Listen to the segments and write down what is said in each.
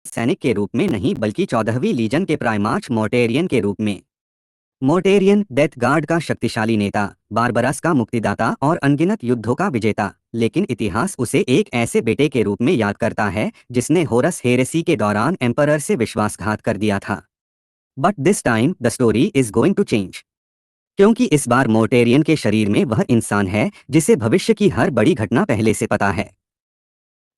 सैनिक के रूप में नहीं बल्कि 14वीं लीजन के प्राइमार्च मोर्टेरियन के रूप में। मोर्टेरियन डेथ गार्ड का शक्तिशाली नेता, बारबरस का मुक्तिदाता और अनगिनत युद्धों का विजेता, लेकिन इतिहास उसे एक ऐसे बेटे के रूप में याद करता है जिसने होरस हेरेसी के दौरान एम्परर से विश्वासघात कर दिया था। But this time the story is going to change, क्योंकि इस बार मोर्टेरियन के शरीर में वह इंसान है जिसे भविष्य की हर बड़ी घटना पहले से पता है।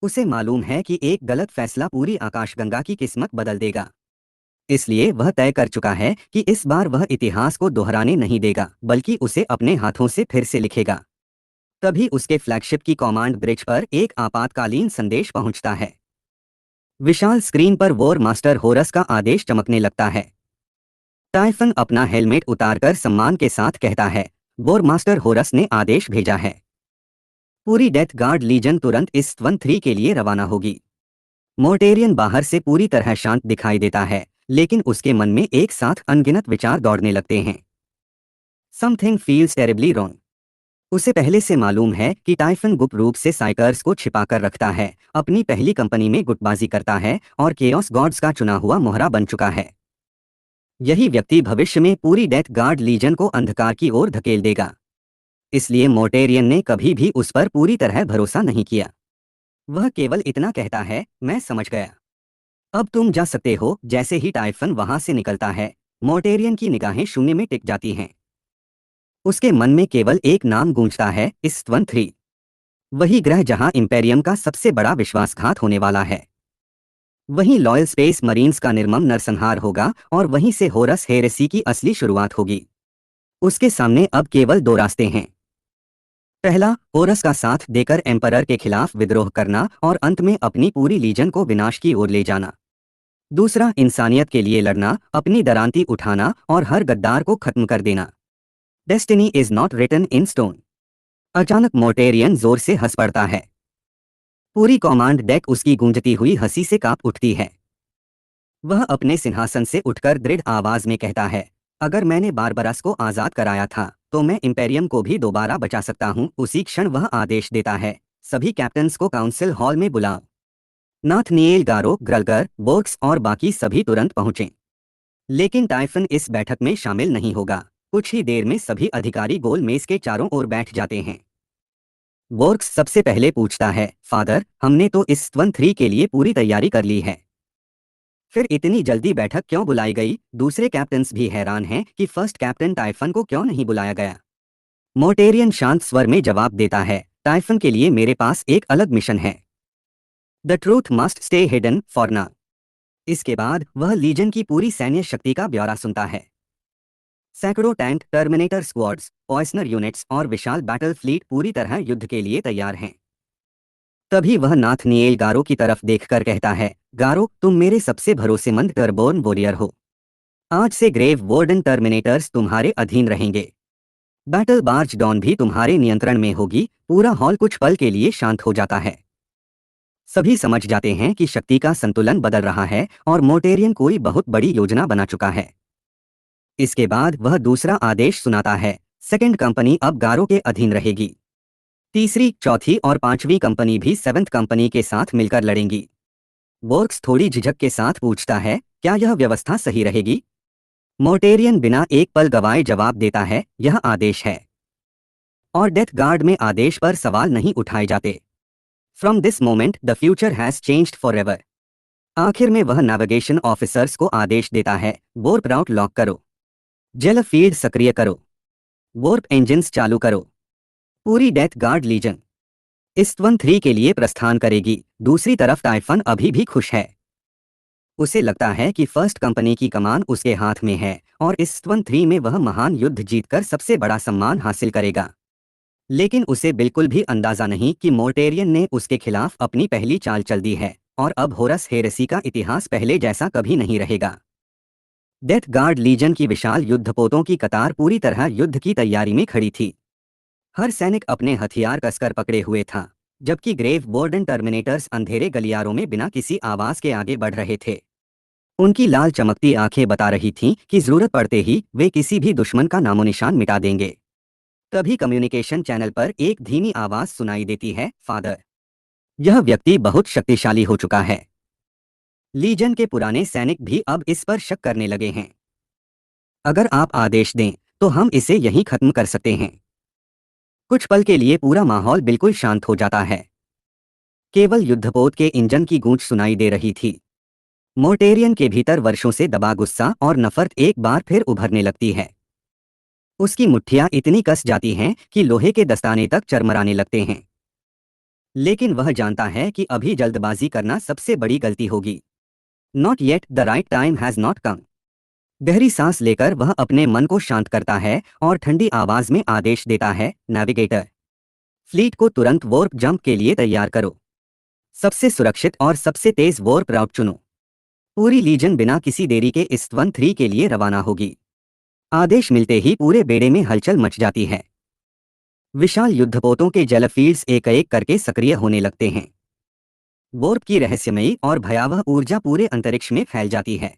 उसे मालूम है कि एक गलत फैसला पूरी आकाशगंगा की किस्मत बदल देगा। इसलिए वह तय कर चुका है कि इस बार वह इतिहास को दोहराने नहीं देगा बल्कि उसे अपने हाथों से फिर से लिखेगा। तभी उसके फ्लैगशिप की कमांड ब्रिज पर एक आपातकालीन संदेश पहुंचता है। विशाल स्क्रीन पर वॉर मास्टर होरस का आदेश चमकने लगता है। टाइफन अपना हेलमेट उतारकर सम्मान के साथ कहता है, वॉर मास्टर होरस ने आदेश भेजा है। पूरी डेथ गार्ड लीजन तुरंत इस 13 के लिए रवाना होगी। मोर्टेरियन बाहर से पूरी तरह शांत दिखाई देता है, लेकिन उसके मन में एक साथ अनगिनत विचार दौड़ने लगते हैं। Something feels terribly wrong. उसे पहले से मालूम है कि टाइफन गुप्त रूप से साइकर्स को छिपाकर रखता है, अपनी पहली कंपनी में गुटबाजी करता है और केओस गॉड्स का चुना हुआ मोहरा बन चुका है। यही व्यक्ति भविष्य में पूरी डेथ गार्ड लीजन को अंधकार की ओर धकेल देगा। इसलिए मोर्टेरियन ने कभी भी उस पर पूरी तरह भरोसा नहीं किया। वह केवल इतना कहता है, मैं समझ गया, अब तुम जा सकते हो। जैसे ही टाइफन वहां से निकलता है, मोर्टेरियन की निगाहें शून्य में टिक जाती हैं। उसके मन में केवल एक नाम गूंजता है, इस-13, वही ग्रह जहां इंपेरियम का सबसे बड़ा विश्वासघात होने वाला है। वहीं लॉयल स्पेस मरीन्स का निर्मम नरसंहार होगा और वहीं से होरस हेरेसी की असली शुरुआत होगी। उसके सामने अब केवल दो रास्ते हैं। पहला, होरस का साथ देकर एम्परर के खिलाफ विद्रोह करना और अंत में अपनी पूरी लीजन को विनाश की ओर ले जाना। दूसरा, इंसानियत के लिए लड़ना, अपनी दरांती उठाना और हर गद्दार को खत्म कर देना। Destiny is not written in stone. अचानक मोर्टेरियन जोर से हंस पड़ता है। पूरी कमांड डेक उसकी गूंजती हुई हंसी से कांप उठती है। वह अपने सिंहासन से उठकर दृढ़ आवाज में कहता है, अगर मैंने बारबरस को आजाद कराया था तो मैं इंपेरियम को भी दोबारा बचा सकता हूं। उसी क्षण वह आदेश देता है, सभी कैप्टन्स को काउंसिल हॉल में बुलाओ। नाथनिएल, गारो, ग्रलगर, वोक्स और बाकी सभी तुरंत पहुंचें। लेकिन टाइफन इस बैठक में शामिल नहीं होगा। कुछ ही देर में सभी अधिकारी गोल मेज के चारों ओर बैठ जाते हैं। वोर्क्स सबसे पहले पूछता है, फादर, हमने तो इस 13 के लिए पूरी तैयारी कर ली है, फिर इतनी जल्दी बैठक क्यों बुलाई गई? दूसरे कैप्टन्स भी हैरान हैं कि फर्स्ट कैप्टन टाइफन को क्यों नहीं बुलाया गया। मोर्टेरियन शांत स्वर में जवाब देता है, टाइफन के लिए मेरे पास एक अलग मिशन है। The truth must stay hidden for now. इसके बाद वह लीजन की पूरी सैन्य शक्ति का ब्यौरा सुनता है। सैकड़ों टैंक, टर्मिनेटर स्क्वाड्स, पॉइसनर यूनिट्स और विशाल बैटल फ्लीट पूरी तरह युद्ध के लिए तैयार हैं। तभी वह नाथनिएल गारो की तरफ देखकर कहता है, गारो, तुम मेरे सबसे भरोसेमंद टर्बोर्न वॉरियर हो। आज से ग्रेव वार्डन टर्मिनेटर्स तुम्हारे अधीन रहेंगे। बैटल बार्ज डॉन भी तुम्हारे नियंत्रण में होगी। पूरा हॉल कुछ पल के लिए शांत हो जाता है। सभी समझ जाते हैं कि शक्ति का संतुलन बदल रहा है और मोर्टेरियन कोई बहुत बड़ी योजना बना चुका है। इसके बाद वह दूसरा आदेश सुनाता है, सेकंड कंपनी अब गारो के अधीन रहेगी। तीसरी, चौथी और पांचवी कंपनी भी सेवेंथ कंपनी के साथ मिलकर लड़ेंगी। वोर्क्स थोड़ी झिझक के साथ पूछता है, क्या यह व्यवस्था सही रहेगी? मोर्टेरियन बिना एक पल गवाए जवाब देता है, यह आदेश है और डेथ गार्ड में आदेश पर सवाल नहीं उठाए जाते। From this moment the future has changed for ever. आखिर में वह नेविगेशन ऑफिसर्स को आदेश देता है, वॉर्प राउट लॉक करो, जेल फील्ड सक्रिय करो, वॉर्प इंजिन्स चालू करो। पूरी डेथ गार्ड लीजन इस 13 के लिए प्रस्थान करेगी। दूसरी तरफ टाइफन अभी भी खुश है। उसे लगता है कि फर्स्ट कंपनी की कमान उसके हाथ में है और इस 13 में वह महान युद्ध जीतकर सबसे बड़ा सम्मान हासिल करेगा। लेकिन उसे बिल्कुल भी अंदाजा नहीं कि मोर्टेरियन ने उसके खिलाफ अपनी पहली चाल चल दी है और अब होरस हेरेसी का इतिहास पहले जैसा कभी नहीं रहेगा। डेथ गार्ड लीजन की विशाल युद्धपोतों की कतार पूरी तरह युद्ध की तैयारी में खड़ी थी। हर सैनिक अपने हथियार कसकर पकड़े हुए था, जबकि ग्रेव वार्डन टर्मिनेटर्स अंधेरे गलियारों में बिना किसी आवाज के आगे बढ़ रहे थे। उनकी लाल चमकती आंखें बता रही थीं कि जरूरत पड़ते ही वे किसी भी दुश्मन का नामोनिशान मिटा देंगे। तभी कम्युनिकेशन चैनल पर एक धीमी आवाज सुनाई देती है, फादर, यह व्यक्ति बहुत शक्तिशाली हो चुका है। लीजन के पुराने सैनिक भी अब इस पर शक करने लगे हैं। अगर आप आदेश दें तो हम इसे यहीं खत्म कर सकते हैं। कुछ पल के लिए पूरा माहौल बिल्कुल शांत हो जाता है। केवल युद्धपोत के इंजन की गूंज सुनाई दे रही थी। मोर्टेरियन के भीतर वर्षों से दबा गुस्सा और नफरत एक बार फिर उभरने लगती है। उसकी मुट्ठियां इतनी कस जाती हैं कि लोहे के दस्ताने तक चरमराने लगते हैं। लेकिन वह जानता है कि अभी जल्दबाजी करना सबसे बड़ी गलती होगी। Not yet, the right time has not come. गहरी सांस लेकर वह अपने मन को शांत करता है और ठंडी आवाज में आदेश देता है, नेविगेटर, फ्लीट को तुरंत वॉर्प जंप के लिए तैयार करो। सबसे सुरक्षित और सबसे तेज वॉर्प राउट चुनो। पूरी लीजन बिना किसी देरी के इस्तवन 3 के लिए रवाना होगी। आदेश मिलते ही पूरे बेड़े में हलचल मच जाती है। विशाल युद्धपोतों के जलफील्ड्स एक एक करके सक्रिय होने लगते हैं। वॉर्प की रहस्यमयी और भयावह ऊर्जा पूरे अंतरिक्ष में फैल जाती है।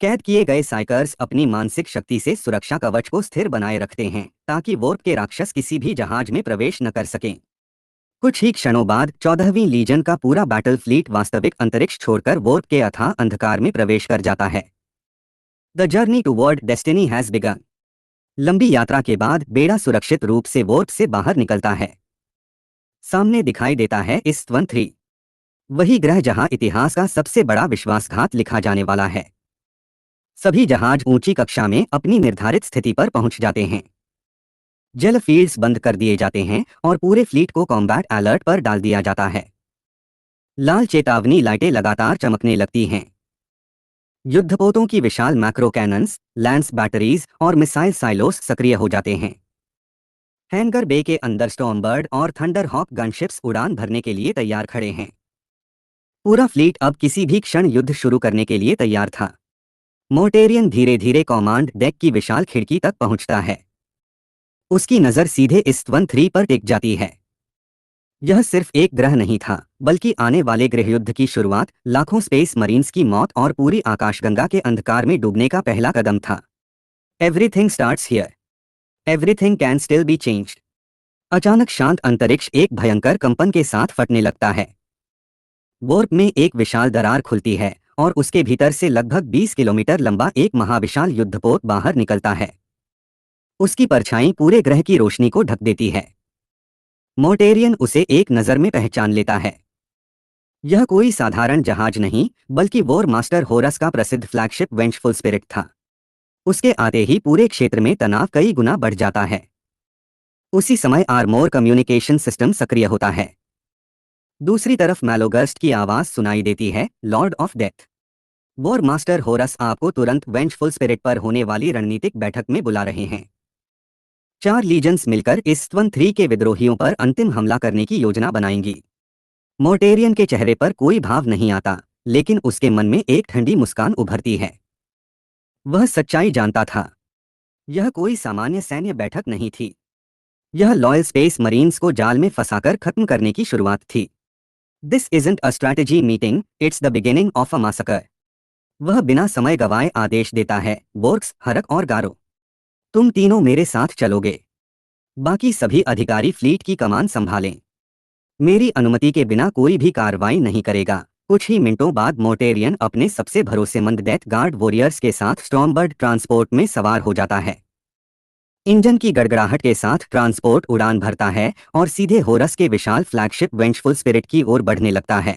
कैद किए गए साइकर्स अपनी मानसिक शक्ति से सुरक्षा कवच को स्थिर बनाए रखते हैं ताकि वॉर्प के राक्षस किसी भी जहाज में प्रवेश न कर सकें। कुछ ही क्षणों बाद 14वीं लीजन का पूरा बैटल फ्लीट वास्तविक अंतरिक्ष छोड़कर वॉर्प के अथाह अंधकार में प्रवेश कर जाता है। The journey toward destiny has begin. लंबी यात्रा के बाद बेड़ा सुरक्षित रूप से वॉर्प से बाहर निकलता है। सामने दिखाई देता है इस्तवन 3, वही ग्रह जहां इतिहास का सबसे बड़ा विश्वासघात लिखा जाने वाला है। सभी जहाज ऊंची कक्षा में अपनी निर्धारित स्थिति पर पहुंच जाते हैं। जल फील्ड्स बंद कर दिए जाते हैं और पूरे फ्लीट को कॉम्बैट अलर्ट पर डाल दिया जाता है। लाल चेतावनी लाइटें लगातार चमकने लगती हैं। युद्धपोतों की विशाल मैक्रो कैनन्स, लैंस बैटरीज और मिसाइल साइलोस सक्रिय हो जाते हैं। हैंगर बे के अंदर स्टॉर्मबर्ड और थंडर हॉक गनशिप्स उड़ान भरने के लिए तैयार खड़े हैं। पूरा फ्लीट अब किसी भी क्षण युद्ध शुरू करने के लिए तैयार था। मोर्टेरियन धीरे धीरे कमांड डेक की विशाल खिड़की तक पहुंचता है। उसकी नजर सीधे इस्तवन 3 पर टिक जाती है। यह सिर्फ एक ग्रह नहीं था, बल्कि आने वाले गृहयुद्ध की शुरुआत, लाखों स्पेस मरीन्स की मौत और पूरी आकाशगंगा के अंधकार में डूबने का पहला कदम था। Everything starts here, everything can still be changed. अचानक शांत अंतरिक्ष एक भयंकर कंपन के साथ फटने लगता है। वॉर्प में एक विशाल दरार खुलती है और उसके भीतर से लगभग 20 किलोमीटर लंबा एक महाविशाल युद्धपोत बाहर निकलता है। उसकी परछाई पूरे ग्रह की रोशनी को ढक देती है। मोर्टेरियन उसे एक नज़र में पहचान लेता है। यह कोई साधारण जहाज नहीं, बल्कि वॉर मास्टर होरस का प्रसिद्ध फ्लैगशिप वेंचफुल स्पिरिट था। उसके आते ही पूरे क्षेत्र में तनाव कई गुना बढ़ जाता है। उसी समय आर्मोर कम्युनिकेशन सिस्टम सक्रिय होता है। दूसरी तरफ मैलोगस्ट की आवाज सुनाई देती है, lord of death, war master Horus आपको तुरंत वेंचफुल स्पिरिट पर होने वाली रणनीतिक बैठक में बुला रहे हैं। 4 लीजन्स मिलकर इस्तवन 3 के विद्रोहियों पर अंतिम हमला करने की योजना बनाएंगी। मोर्टेरियन के चेहरे पर कोई भाव नहीं आता, लेकिन उसके मन में एक ठंडी मुस्कान उभरती है। वह सच्चाई जानता था। यह कोई सामान्य सैन्य बैठक नहीं थी। यह लॉयल स्पेस मरीन्स को जाल में फंसाकर खत्म करने की शुरुआत थी। This isn't a strategy meeting, it's the beginning of a massacre. वह बिना समय गवाए आदेश देता है, बोर्क्स, हरक और गारो, तुम तीनों मेरे साथ चलोगे। बाकी सभी अधिकारी फ्लीट की कमान संभालें। मेरी अनुमति के बिना कोई भी कार्रवाई नहीं करेगा। कुछ ही मिनटों बाद मोर्टेरियन अपने सबसे भरोसेमंद डेथ गार्ड वॉरियर्स के साथ स्टॉर्मबर्ड ट्रांसपोर्ट में सवार हो जाता है। इंजन की गड़गड़ाहट के साथ ट्रांसपोर्ट उड़ान भरता है और सीधे होरस के विशाल फ्लैगशिप वेंचफुल स्पिरिट की ओर बढ़ने लगता है।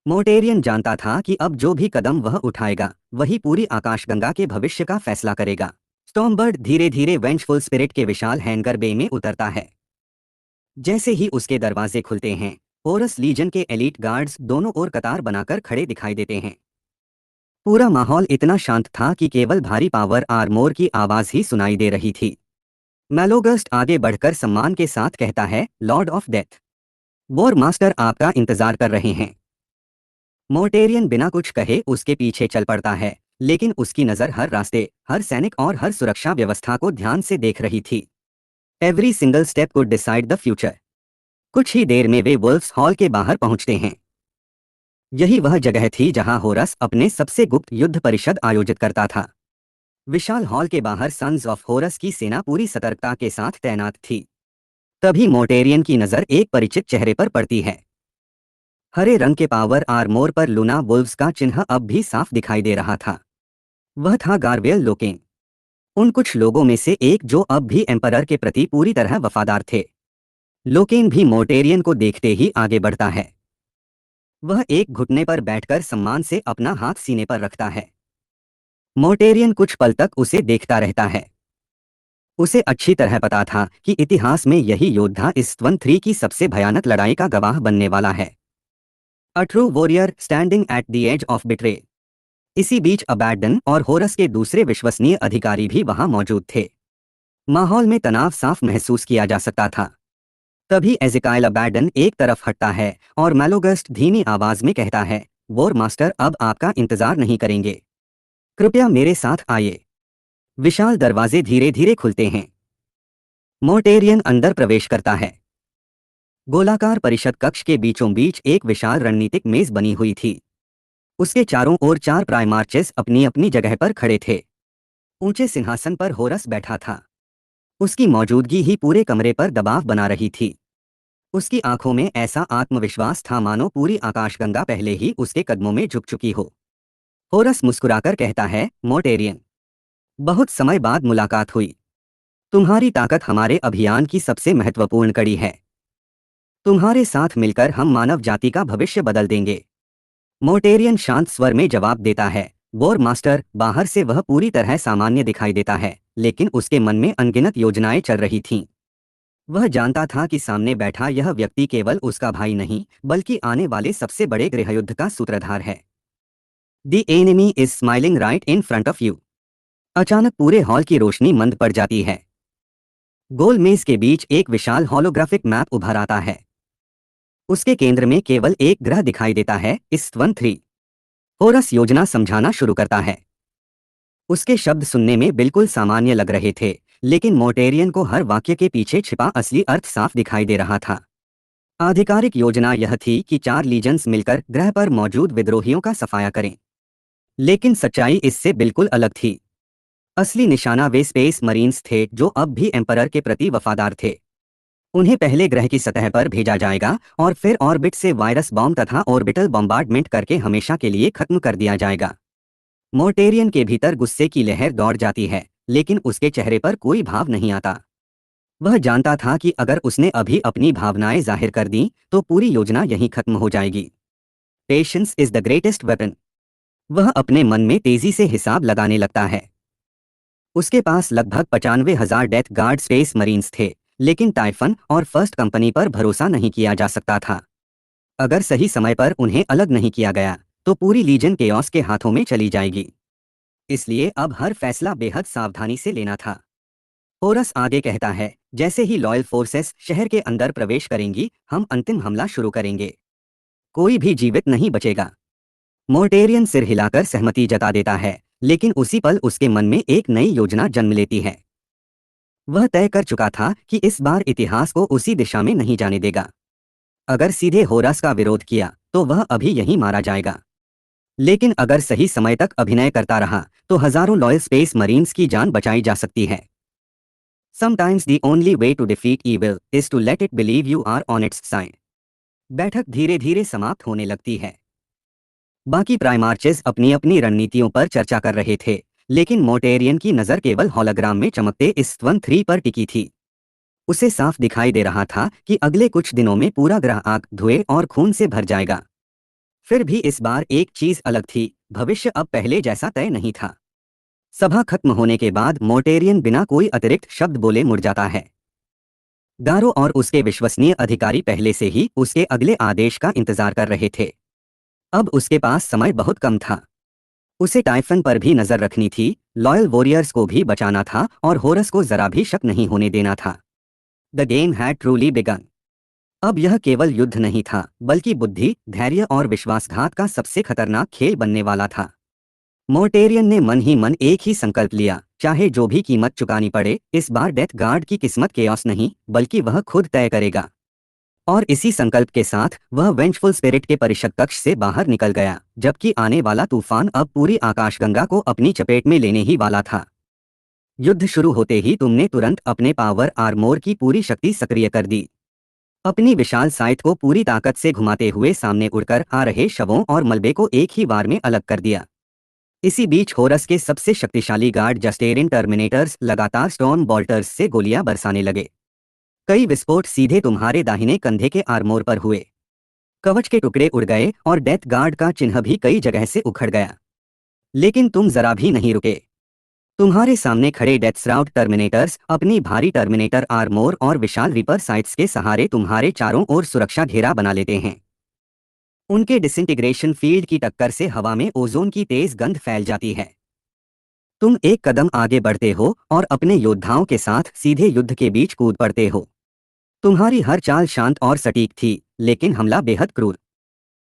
मोर्टेरियन जानता था कि अब जो भी कदम वह उठाएगा, वही पूरी आकाशगंगा के भविष्य का फैसला करेगा। स्टॉर्मबर्ड धीरे धीरे वेंचफुल स्पिरिट के विशाल हैंगर बे में उतरता है। जैसे ही उसके दरवाजे खुलते हैं, होरस लीजन के एलीट गार्ड्स दोनों ओर कतार बनाकर खड़े दिखाई देते हैं। पूरा माहौल इतना शांत था कि केवल भारी पावर आर्मोर की आवाज ही सुनाई दे रही थी। मैलोगस्ट आगे बढ़कर सम्मान के साथ कहता है, lord of death, war master आपका इंतजार कर रहे हैं। मोर्टेरियन बिना कुछ कहे उसके पीछे चल पड़ता है, लेकिन उसकी नज़र हर रास्ते, हर सैनिक और हर सुरक्षा व्यवस्था को ध्यान से देख रही थी। Every single step could decide the future. कुछ ही देर में वे वुल्फ्स हॉल के बाहर पहुंचते हैं। यही वह जगह थी जहां होरस अपने सबसे गुप्त युद्ध परिषद आयोजित करता था। विशाल हॉल के बाहर सन्स ऑफ होरस की सेना पूरी सतर्कता के साथ तैनात थी। तभी मोर्टेरियन की नज़र एक परिचित चेहरे पर पड़ती है। हरे रंग के पावर आर्मोर पर लूना वुल्व्स का चिन्ह अब भी साफ दिखाई दे रहा था। वह था गार्वेल लोकेन, उन कुछ लोगों में से एक जो अब भी एम्परर के प्रति पूरी तरह वफादार थे। लोकेन भी मोर्टेरियन को देखते ही आगे बढ़ता है। वह एक घुटने पर बैठकर सम्मान से अपना हाथ सीने पर रखता है। मोर्टेरियन कुछ पल तक उसे देखता रहता है। उसे अच्छी तरह पता था कि इतिहास में यही योद्धा इस वन थ्री की सबसे भयानक लड़ाई का गवाह बनने वाला है। A true warrior standing at the edge of betray. इसी बीच अबैडन और होरस के दूसरे विश्वसनीय अधिकारी भी वहां मौजूद थे। माहौल में तनाव साफ महसूस किया जा सकता था। तभी एज़ेकाइल अबैडन एक तरफ हटता है और मैलोगस्ट धीमी आवाज में कहता है, वॉर मास्टर अब आपका इंतजार नहीं करेंगे। कृपया मेरे साथ आइए। विशाल दरवाजे धीरे धीरे खुलते हैं। मोर्टेरियन अंदर प्रवेश करता है। गोलाकार परिषद कक्ष के बीचों बीच एक विशाल रणनीतिक मेज बनी हुई थी। उसके चारों ओर 4 प्राइमार्चेस अपनी अपनी जगह पर खड़े थे। ऊंचे सिंहासन पर होरस बैठा था। उसकी मौजूदगी ही पूरे कमरे पर दबाव बना रही थी। उसकी आंखों में ऐसा आत्मविश्वास था मानो पूरी आकाशगंगा पहले ही उसके कदमों में झुक चुकी हो। होरस मुस्कुराकर कहता है, मोर्टेरियन, बहुत समय बाद मुलाकात हुई। तुम्हारी ताकत हमारे अभियान की सबसे महत्वपूर्ण कड़ी है। तुम्हारे साथ मिलकर हम मानव जाति का भविष्य बदल देंगे। मोर्टेरियन शांत स्वर में जवाब देता है, वॉर मास्टर। बाहर से वह पूरी तरह सामान्य दिखाई देता है, लेकिन उसके मन में अनगिनत योजनाएं चल रही थीं। वह जानता था कि सामने बैठा यह व्यक्ति केवल उसका भाई नहीं, बल्कि आने वाले सबसे बड़े गृहयुद्ध का सूत्रधार है। The enemy is smiling right in front of you. अचानक पूरे हॉल की रोशनी मंद पड़ जाती है। गोल मेज के बीच एक विशाल होलोग्राफिक मैप उभर आता है। उसके केंद्र में केवल एक ग्रह दिखाई देता है, ईस्ट-1 3। होरस योजना समझाना शुरू करता है। उसके शब्द सुनने में बिल्कुल सामान्य लग रहे थे, लेकिन मोर्टेरियन को हर वाक्य के पीछे छिपा असली अर्थ साफ दिखाई दे रहा था। आधिकारिक योजना यह थी कि 4 लीजन्स मिलकर ग्रह पर मौजूद विद्रोहियों का सफाया करें। लेकिन सच्चाई इससे बिल्कुल अलग थी। असली निशाना वे स्पेस मरीन्स थे जो अब भी एम्परर के प्रति वफादार थे। उन्हें पहले ग्रह की सतह पर भेजा जाएगा और फिर ऑर्बिट से वायरस बॉम्ब तथा ऑर्बिटल बॉम्बार्डमेंट करके हमेशा के लिए खत्म कर दिया जाएगा। मोर्टेरियन के भीतर गुस्से की लहर दौड़ जाती है, लेकिन उसके चेहरे पर कोई भाव नहीं आता। वह जानता था कि अगर उसने अभी अपनी भावनाएं जाहिर कर दी तो पूरी योजना यहीं खत्म हो जाएगी। Patience is the greatest weapon. वह अपने मन में तेजी से हिसाब लगाने लगता है। उसके पास लगभग 95,000 डेथ गार्ड स्पेस मरीन्स थे, लेकिन टाइफन और फर्स्ट कंपनी पर भरोसा नहीं किया जा सकता था। अगर सही समय पर उन्हें अलग नहीं किया गया तो पूरी लीजन केओस के हाथों में चली जाएगी। इसलिए अब हर फैसला बेहद सावधानी से लेना था। होरस आगे कहता है, जैसे ही लॉयल फोर्सेस शहर के अंदर प्रवेश करेंगी, हम अंतिम हमला शुरू करेंगे। कोई भी जीवित नहीं बचेगा। मोर्टेरियन सिर हिलाकर सहमति जता देता है, लेकिन उसी पल उसके मन में एक नई योजना जन्म लेती है। वह तय कर चुका था कि इस बार इतिहास को उसी दिशा में नहीं जाने देगा। अगर सीधे होरस का विरोध किया तो वह अभी यहीं मारा जाएगा, लेकिन अगर सही समय तक अभिनय करता रहा तो हजारों लॉयल स्पेस मरीन्स की जान बचाई जा सकती है। Sometimes the only way to defeat evil is to let it believe you are on its side. बैठक धीरे धीरे समाप्त होने लगती है। बाकी प्राइमार्चेस अपनी अपनी रणनीतियों पर चर्चा कर रहे थे, लेकिन मोर्टेरियन की नज़र केवल हॉलोग्राम में चमकते इस 1-3 पर टिकी थी। उसे साफ दिखाई दे रहा था कि अगले कुछ दिनों में पूरा ग्रह आग, धुएं और खून से भर जाएगा। फिर भी इस बार एक चीज अलग थी, भविष्य अब पहले जैसा तय नहीं था। सभा खत्म होने के बाद मोर्टेरियन बिना कोई अतिरिक्त शब्द बोले मुड़ जाता है। गारो और उसके विश्वसनीय अधिकारी पहले से ही उसके अगले आदेश का इंतजार कर रहे थे। अब उसके पास समय बहुत कम था। उसे टाइफन पर भी नजर रखनी थी, लॉयल वॉरियर्स को भी बचाना था और होरस को जरा भी शक नहीं होने देना था। The game had truly begun. अब यह केवल युद्ध नहीं था, बल्कि बुद्धि, धैर्य और विश्वासघात का सबसे खतरनाक खेल बनने वाला था। मोर्टेरियन ने मन ही मन एक ही संकल्प लिया, चाहे जो भी कीमत चुकानी पड़े, इस बार डेथ गार्ड की किस्मत केओस नहीं बल्कि वह खुद तय करेगा। और इसी संकल्प के साथ वह वेंचफुल स्पिरिट के परिषद कक्ष से बाहर निकल गया, जबकि आने वाला तूफान अब पूरी आकाशगंगा को अपनी चपेट में लेने ही वाला था। युद्ध शुरू होते ही तुमने तुरंत अपने पावर आर्मोर की पूरी शक्ति सक्रिय कर दी। अपनी विशाल साइट को पूरी ताकत से घुमाते हुए सामने उड़कर आ रहे शवों और मलबे को एक ही बार में अलग कर दिया। इसी बीच होरस के सबसे शक्तिशाली गार्ड जस्टेरिन टर्मिनेटर्स लगातार स्टॉर्म बोल्टर्स से गोलियां बरसाने लगे। कई विस्फोट सीधे तुम्हारे दाहिने कंधे के आर्मोर पर हुए। कवच के टुकड़े उड़ गए और डेथ गार्ड का चिन्ह भी कई जगह से उखड़ गया। लेकिन तुम जरा भी नहीं रुके। तुम्हारे सामने खड़े डेथ श्राउड टर्मिनेटर्स अपनी भारी टर्मिनेटर आर्मोर और विशाल रिपर साइट्स के सहारे तुम्हारे चारों ओर सुरक्षा घेरा बना लेते हैं। उनके डिसइंटीग्रेशन फील्ड की टक्कर से हवा में ओजोन की तेज गंध फैल जाती है। तुम एक कदम आगे बढ़ते हो और अपने योद्धाओं के साथ सीधे युद्ध के बीच कूद पड़ते हो। तुम्हारी हर चाल शांत और सटीक थी, लेकिन हमला बेहद क्रूर।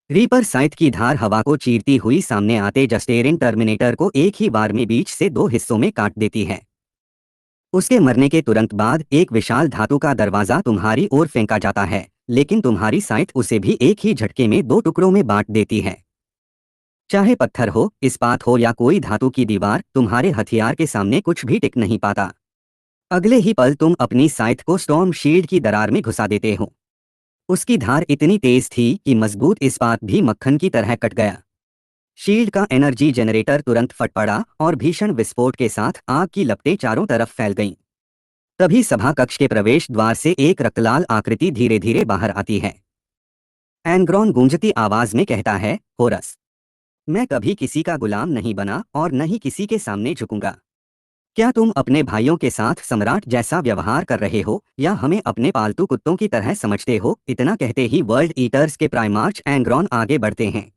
रीपर साइट की धार हवा को चीरती हुई सामने आते जस्टेरिन टर्मिनेटर को एक ही बार में बीच से दो हिस्सों में काट देती है। उसके मरने के तुरंत बाद एक विशाल धातु का दरवाजा तुम्हारी ओर फेंका जाता है, लेकिन तुम्हारी साइट उसे भी एक ही झटके में दो टुकड़ों में बांट देती है। चाहे पत्थर हो, इस्पात हो या कोई धातु की दीवार, तुम्हारे हथियार के सामने कुछ भी टिक नहीं पाता। अगले ही पल तुम अपनी साइट को स्टॉर्म शील्ड की दरार में घुसा देते हो। उसकी धार इतनी तेज थी कि मजबूत इस्पात भी मक्खन की तरह कट गया। शील्ड का एनर्जी जनरेटर तुरंत फट पड़ा और भीषण विस्फोट के साथ आग की लपटें चारों तरफ फैल गईं। तभी सभा कक्ष के प्रवेश द्वार से एक रक्तलाल आकृति धीरे धीरे बाहर आती है। एंग्रॉन गूंजती आवाज में कहता है, होरस, मैं कभी किसी का गुलाम नहीं बना और न ही किसी के सामने झुकूंगा। क्या तुम अपने भाइयों के साथ सम्राट जैसा व्यवहार कर रहे हो या हमें अपने पालतू कुत्तों की तरह समझते हो? इतना कहते ही वर्ल्ड ईटर्स के प्राइमार्च एंग्रॉन आगे बढ़ते हैं।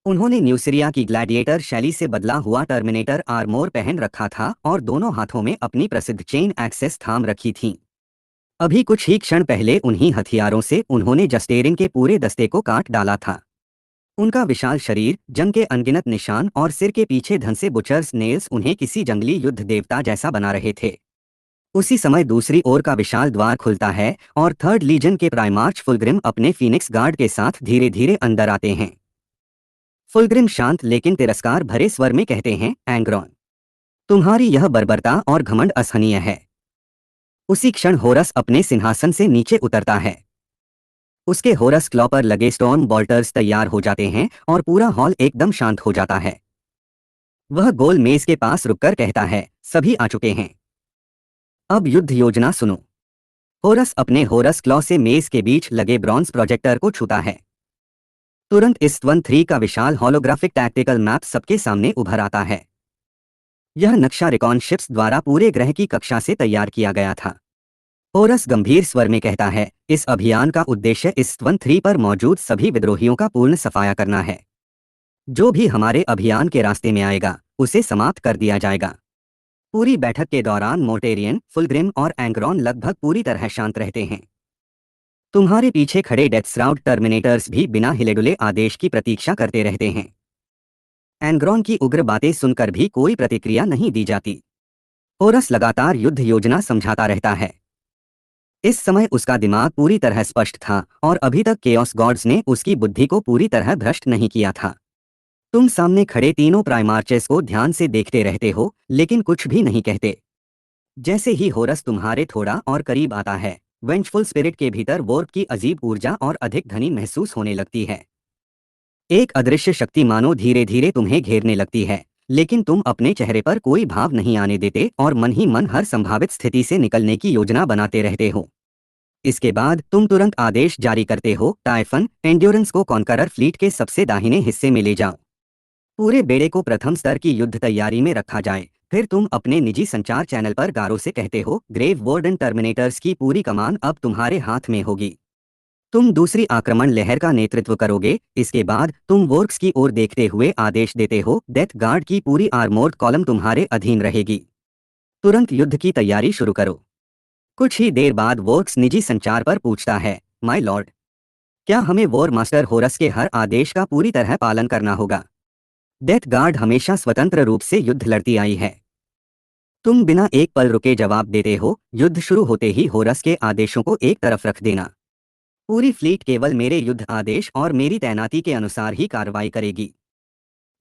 उन्होंने न्यूसीरिया की ग्लैडिएटर शैली से बदला हुआ टर्मिनेटर आर्मोर पहन रखा था और दोनों हाथों में अपनी प्रसिद्ध चेन एक्सेस थाम रखी थी। अभी कुछ ही क्षण पहले उन्हीं हथियारों से उन्होंने जस्टेरिन के पूरे दस्ते को काट डाला था। उनका विशाल शरीर, जंग के अनगिनत निशान और सिर के पीछे धंसे बुचर्स नेल्स उन्हें किसी जंगली युद्ध देवता जैसा बना रहे थे। उसी समय दूसरी ओर का विशाल द्वार खुलता है और थर्ड लीजन के प्राइमार्च फुलग्रिम अपने फीनिक्स गार्ड के साथ धीरे धीरे अंदर आते हैं। फुलग्रिम शांत लेकिन तिरस्कार भरे स्वर में कहते हैं, एंग्रॉन, तुम्हारी यह बर्बरता और घमंड असहनीय है। उसी क्षण होरस अपने सिंहासन से नीचे उतरता है। उसके होरस क्लॉ पर लगे स्टॉर्म बोल्टर्स तैयार हो जाते हैं और पूरा हॉल एकदम शांत हो जाता है। वह गोल मेज के पास रुककर कहता है, सभी आ चुके हैं। अब युद्ध योजना सुनो। होरस अपने होरस क्लॉ से मेज के बीच लगे ब्रॉन्ज प्रोजेक्टर को छूता है। तुरंत इस 13 का विशाल होलोग्राफिक टैक्टिकल मैप सबके सामने उभर आता है। यह नक्शा रिकॉन शिप्स द्वारा पूरे ग्रह की कक्षा से तैयार किया गया था। होरस गंभीर स्वर में कहता है, इस अभियान का उद्देश्य इस 13 पर मौजूद सभी विद्रोहियों का पूर्ण सफाया करना है। जो भी हमारे अभियान के रास्ते में आएगा, उसे समाप्त कर दिया जाएगा। पूरी बैठक के दौरान मोटेरियन, फुलग्रिम और एंग्रॉन लगभग पूरी तरह शांत रहते हैं। तुम्हारे पीछे खड़े डेथ श्राउड टर्मिनेटर्स भी बिना हिलेडुले आदेश की प्रतीक्षा करते रहते हैं। एंग्रॉन की उग्र बातें सुनकर भी कोई प्रतिक्रिया नहीं दी जाती। होरस लगातार युद्ध योजना समझाता रहता है। इस समय उसका दिमाग पूरी तरह स्पष्ट था और अभी तक केओस गॉड्स ने उसकी बुद्धि को पूरी तरह भ्रष्ट नहीं किया था। तुम सामने खड़े तीनों प्राइमार्चेस को ध्यान से देखते रहते हो, लेकिन कुछ भी नहीं कहते। जैसे ही होरस तुम्हारे थोड़ा और करीब आता है, वेंचफुल स्पिरिट के भीतर वोर्क की अजीब ऊर्जा और अधिक धनी महसूस होने लगती है। एक अदृश्य शक्ति मानो धीरे धीरे तुम्हें घेरने लगती है, लेकिन तुम अपने चेहरे पर कोई भाव नहीं आने देते और मन ही मन हर संभावित स्थिति से निकलने की योजना बनाते रहते हो। इसके बाद तुम तुरंत आदेश जारी करते हो, टाइफन, एंड्योरेंस को कॉन्करर फ्लीट के सबसे दाहिने हिस्से में ले जाओ। पूरे बेड़े को प्रथम स्तर की युद्ध तैयारी में रखा जाए। फिर तुम अपने निजी संचार चैनल पर गारों से कहते हो, ग्रेव वार्डन टर्मिनेटर्स की पूरी कमान अब तुम्हारे हाथ में होगी। तुम दूसरी आक्रमण लहर का नेतृत्व करोगे। इसके बाद तुम वोर्क्स की ओर देखते हुए आदेश देते हो, डेथ गार्ड की पूरी आर्मोर्ड कॉलम तुम्हारे अधीन रहेगी। तुरंत युद्ध की तैयारी शुरू करो। कुछ ही देर बाद वोर्क्स निजी संचार पर पूछता है, माय लॉर्ड, क्या हमें वॉर मास्टर होरस के हर आदेश का पूरी तरह पालन करना होगा? डेथ गार्ड हमेशा स्वतंत्र रूप से युद्ध लड़ती आई है। तुम बिना एक पल रुके जवाब देते हो, युद्ध शुरू होते ही होरस के आदेशों को एक तरफ रख देना। पूरी फ्लीट केवल मेरे युद्ध आदेश और मेरी तैनाती के अनुसार ही कार्रवाई करेगी।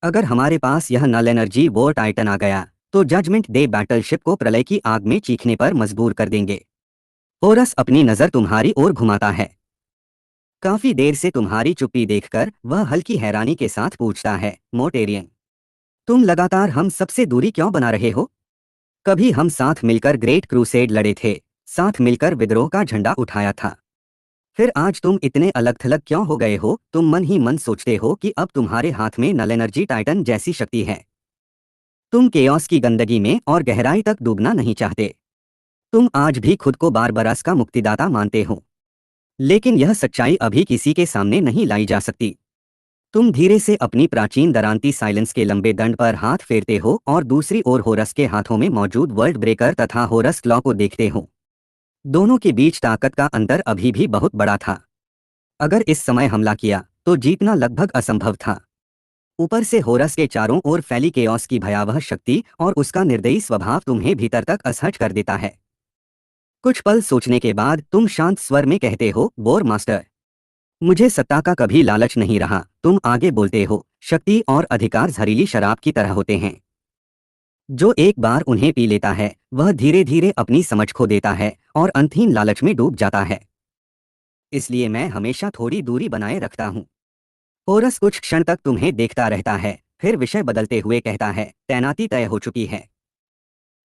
अगर हमारे पास यह नल एनर्जी वॉर टाइटन आ गया, तो जजमेंट डे बैटलशिप को प्रलय की आग में चीखने पर मजबूर कर देंगे। होरस अपनी नजर तुम्हारी ओर घुमाता है। काफी देर से तुम्हारी चुप्पी देखकर वह हल्की हैरानी के साथ पूछता है, मोटेरियन, तुम लगातार हम सबसे दूरी क्यों बना रहे हो? कभी हम साथ मिलकर ग्रेट क्रूसेड लड़े थे, साथ मिलकर विद्रोह का झंडा उठाया था। फिर आज तुम इतने अलग थलग क्यों हो गए हो? तुम मन ही मन सोचते हो कि अब तुम्हारे हाथ में नल एनर्जी टाइटन जैसी शक्ति है। तुम केओस की गंदगी में और गहराई तक डूबना नहीं चाहते। तुम आज भी खुद को बारबरास का मुक्तिदाता मानते हो, लेकिन यह सच्चाई अभी किसी के सामने नहीं लाई जा सकती। तुम धीरे से अपनी प्राचीन दरांती साइलेंस के लंबे दंड पर हाथ फेरते हो और दूसरी ओर होरस के हाथों में मौजूद वर्ल्ड ब्रेकर तथा होरस क्लॉ को देखते हो। दोनों के बीच ताकत का अंतर अभी भी बहुत बड़ा था। अगर इस समय हमला किया तो जीतना लगभग असंभव था। ऊपर से होरस के चारों ओर फैली केओस की भयावह शक्ति और उसका निर्दयी स्वभाव तुम्हें भीतर तक असहज कर देता है। कुछ पल सोचने के बाद तुम शांत स्वर में कहते हो, बोर मास्टर, मुझे सत्ता का कभी लालच नहीं रहा। तुम आगे बोलते हो, शक्ति और अधिकार जहरीली शराब की तरह होते हैं। जो एक बार उन्हें पी लेता है वह धीरे धीरे अपनी समझ खो देता है और अंतहीन लालच में डूब जाता है। इसलिए मैं हमेशा थोड़ी दूरी बनाए रखता हूँ। होरस कुछ क्षण तक तुम्हें देखता रहता है, फिर विषय बदलते हुए कहता है, तैनाती तय हो चुकी है।